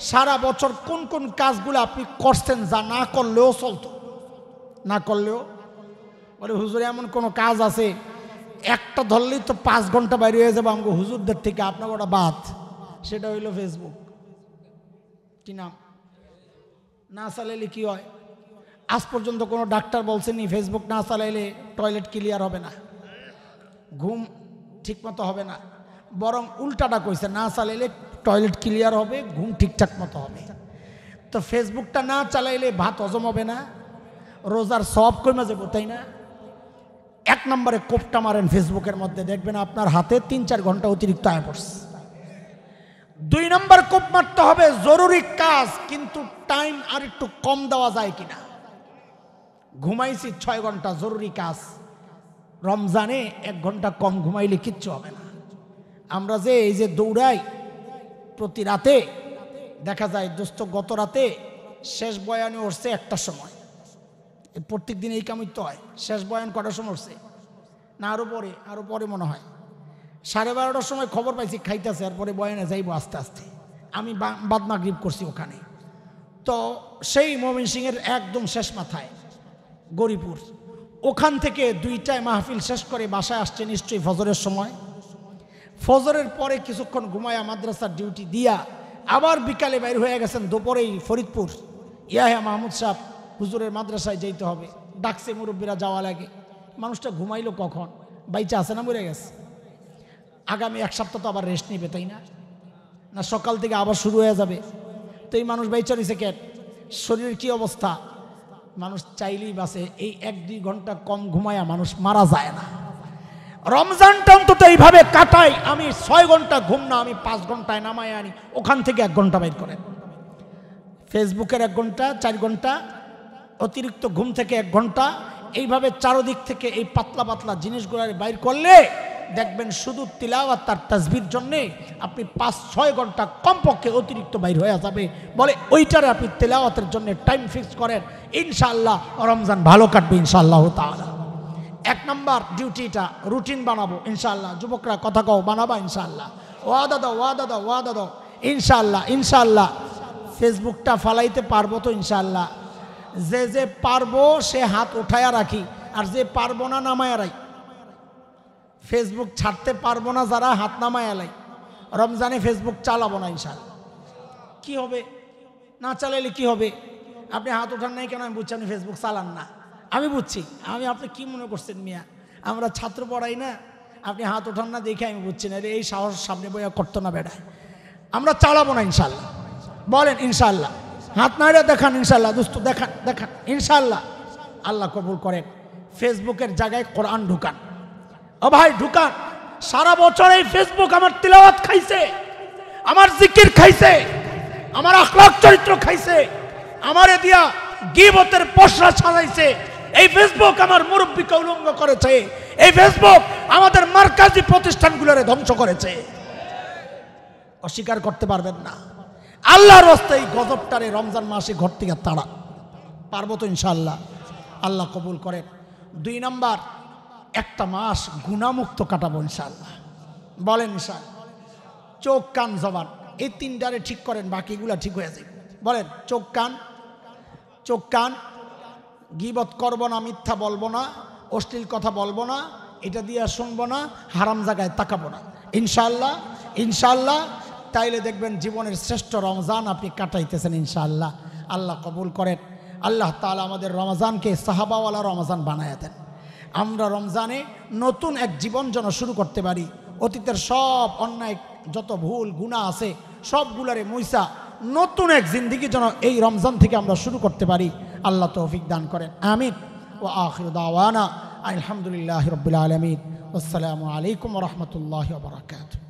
সারা বছর কোন কোন কাজগুলো আপনি করছেন যা না করলেও চলতো, না করলেও। বলে হুজুর এমন কোনো কাজ আছে একটা ধরলেই তো 5 ঘন্টা বাইরে হয়ে যাবে আমাকে হুজুরদের থেকে, আপনার ওটা বাদ। সেটা হইল ফেসবুক। কি নাম? না চালাইলে কি হয়? আজ পর্যন্ত কোনো ডাক্তার বলছেনি ফেসবুক না চালাইলে টয়লেট ক্লিয়ার হবে না, ঘুম ঠিক মতো হবে না। বরং উল্টাটা কইছে, না চালাইলে টয়লেট ক্লিয়ার হবে, ঘুম ঠিকঠাক মতো হবে। তো ফেসবুকটা না চালাইলে ভাত হজম হবে না, রোজার সব কমে যাবো, তাই না? এক নম্বরে কোপটা মারেন ফেসবুকের মধ্যে, দেখবেন আপনার হাতে 3-4 ঘন্টা অতিরিক্ত আয় পড়ছে। 2 নম্বর কোপ মারতে হবে জরুরি কাজ, কিন্তু টাইম আর একটু কম দেওয়া যায় কিনা। ঘুমাইছি 6 ঘন্টা, জরুরি কাজ। রমজানে 1 ঘন্টা কম ঘুমাইলে কিচ্ছু হবে না। আমরা যে এই যে দৌড়াই প্রতি রাতে, দেখা যায় দোস্ত গত রাতে শেষ বয়ানে উঠছে 1টার সময়। প্রত্যেক দিন এই কামই তো হয়। শেষ বয়ান কটার সময় উঠছে? না আরো পরে মনে হয় 12:30টার সময় খবর পাইছি খাইতেছে, এরপরে বয়ানে যাইবো আস্তে আস্তে। আমি বাদ মাগরিব করছি ওখানে। তো সেই ময়মনসিংহের একদম শেষ মাথায় গরিপুর, ওখান থেকে 2টায় মাহফিল শেষ করে বাসায় আসছে নিশ্চয়ই ফজরের সময়। ফজরের পরে কিছুক্ষণ ঘুমায়া মাদ্রাসার ডিউটি দিয়া আবার বিকালে বাইর হয়ে গেছেন দুপুরেই ফরিদপুর। ইয়াহিয়া মাহমুদ সাহেব হুজুরের মাদ্রাসায় যেতে হবে, ডাকছে, মুরব্বীরা যাওয়া লাগে। মানুষটা ঘুমাইলো কখন? বাইচা আছে না মরে গেছে? আগামী 1 সপ্তাহ তো আবার রেস্ট নিবে, তাই না? না সকাল থেকে আবার শুরু হয়ে যাবে? তো এই মানুষ বাইচা রয়েছে কেন? শরীরের কি অবস্থা? মানুষ চাইলেই বাসে। এই 1-2 ঘন্টা কম ঘুমায়া মানুষ মারা যায় না। রমজানটা অন্তত এইভাবে কাটাই। আমি 6 ঘন্টা ঘুম না, আমি 5 ঘন্টায় নামায় আনি, ওখান থেকে 1 ঘন্টা বাইর করেন। ফেসবুকের 1 ঘন্টা, 4 ঘন্টা অতিরিক্ত ঘুম থেকে 1 ঘন্টা, এইভাবে চারদিক থেকে এই পাতলা পাতলা জিনিসগুলো বাইর করলে দেখবেন শুধু তিলাওয়াত আর তাসবির জন্যে আপনি 5-6 ঘন্টা কমপক্ষে অতিরিক্ত বাইর হয়ে যাবে। বলে ওইটারে আপনি তিলাওয়াতের জন্য টাইম ফিক্স করেন, ইনশাআল্লাহ রমজান ভালো কাটবে ইনশাআল্লাহ তাআলা। 1 নম্বর ডিউটিটা রুটিন বানাবো ইনশাআল্লাহ। যুবকরা কথা কও, বানাবা ইনশাআল্লাহ। ওয়াদা দাও, ওয়াদা দাও, ওয়াদা দাও ইনশাআল্লাহ। ইনশাআল্লাহ ফেসবুকটা ফালাইতে পারবো তো ইনশাআল্লাহ। যে যে পারবো সে হাত উঠায়া রাখি, আর যে পারবো না নামায়া রাই। ফেসবুক ছাড়তে পারবো না যারা, হাত নামায়া লাই। রমজানে ফেসবুক চালাবো না ইনশাআল্লাহ। কি হবে? না চালাইলে কি হবে? আপনি হাত ওঠান নাই কেন? আমি বুঝছি আপনি ফেসবুক চালান না, আমি বুঝছি। আপনি কি মনে করছেন মিয়া, আমরা ছাত্র পড়াই না? আপনি হাত ওঠান না দেখে আমি বুঝছি না, এই সাহস সামনে বইয়া করতো না বেড়ায়। আমরা চালাবো না ইনশাআল্লাহ। বলেন ইনশাআল্লাহ। হাত নাড়া দেখান ইনশাআল্লাহ। দোস্ত দেখান, দেখান ইনশাআল্লাহ। আল্লাহ কবুল করেন। ফেসবুকের জায়গায় কোরআন ঢুকান, ও ভাই ঢুকান। সারা বছর এই ফেসবুক আমার তিলাওয়াত খাইছে, আমার জিকির খাইছে, আমার আখলাক চরিত্র খাইছে, আমারে দিয়া গীবতের পসরা ছাড়াইছে। এই ফেসবুক আমার মুরব্বীকে উলঙ্গ করেছে, এই ফেসবুক আমাদের মার্কাজি প্রতিষ্ঠানগুলোরে ধ্বংস করেছে। অস্বীকার করতে পারবেন না। আল্লাহর রাস্তে এই গজবটারে রমজান মাসে ঘর থেকে তাড়া পারবো তো ইনশাআল্লাহ। আল্লাহ কবুল করেন। 2 নাম্বার, একটা মাস গুনাহমুক্ত কাটাবো ইনশাআল্লাহ। বলেন ইনশাআল্লাহ। চোখ কান জবান এই 3টারে ঠিক করেন, বাকিগুলা ঠিক হয়ে যাবে। বলেন চোখ কান, গীবত করব না, মিথ্যা বলবো না, অশ্লীল কথা বলবো না, এটা দিয়ে শুনবো না, হারাম জায়গায় তাকাবো না ইনশাআল্লাহ। ইনশাআল্লাহ তাইলে দেখবেন জীবনের শ্রেষ্ঠ রমজান আপনি কাটাইতেছেন ইনশাআল্লাহ। আল্লাহ কবুল করেন। আল্লাহ তাআলা আমাদের রমজানকে সাহাবাওয়ালা রমজান বানায়া দেন। আমরা রমজানে নতুন এক জীবন যেন শুরু করতে পারি। অতীতের সব অন্যায় যত ভুল গুনাহ আছে সবগুলারে মুইসা নতুন এক জিন্দেগি যেন এই রমজান থেকে আমরা শুরু করতে পারি। আল্লাহ তৌফিক দান করেন, আমিন। ওয়া আখিরু দাওয়ানা আলহামদুলিল্লাহি রাব্বিল আলামিন। আসসালামু আলাইকুম ওয়া রাহমাতুল্লাহি ওয়া বারাকাতুহু।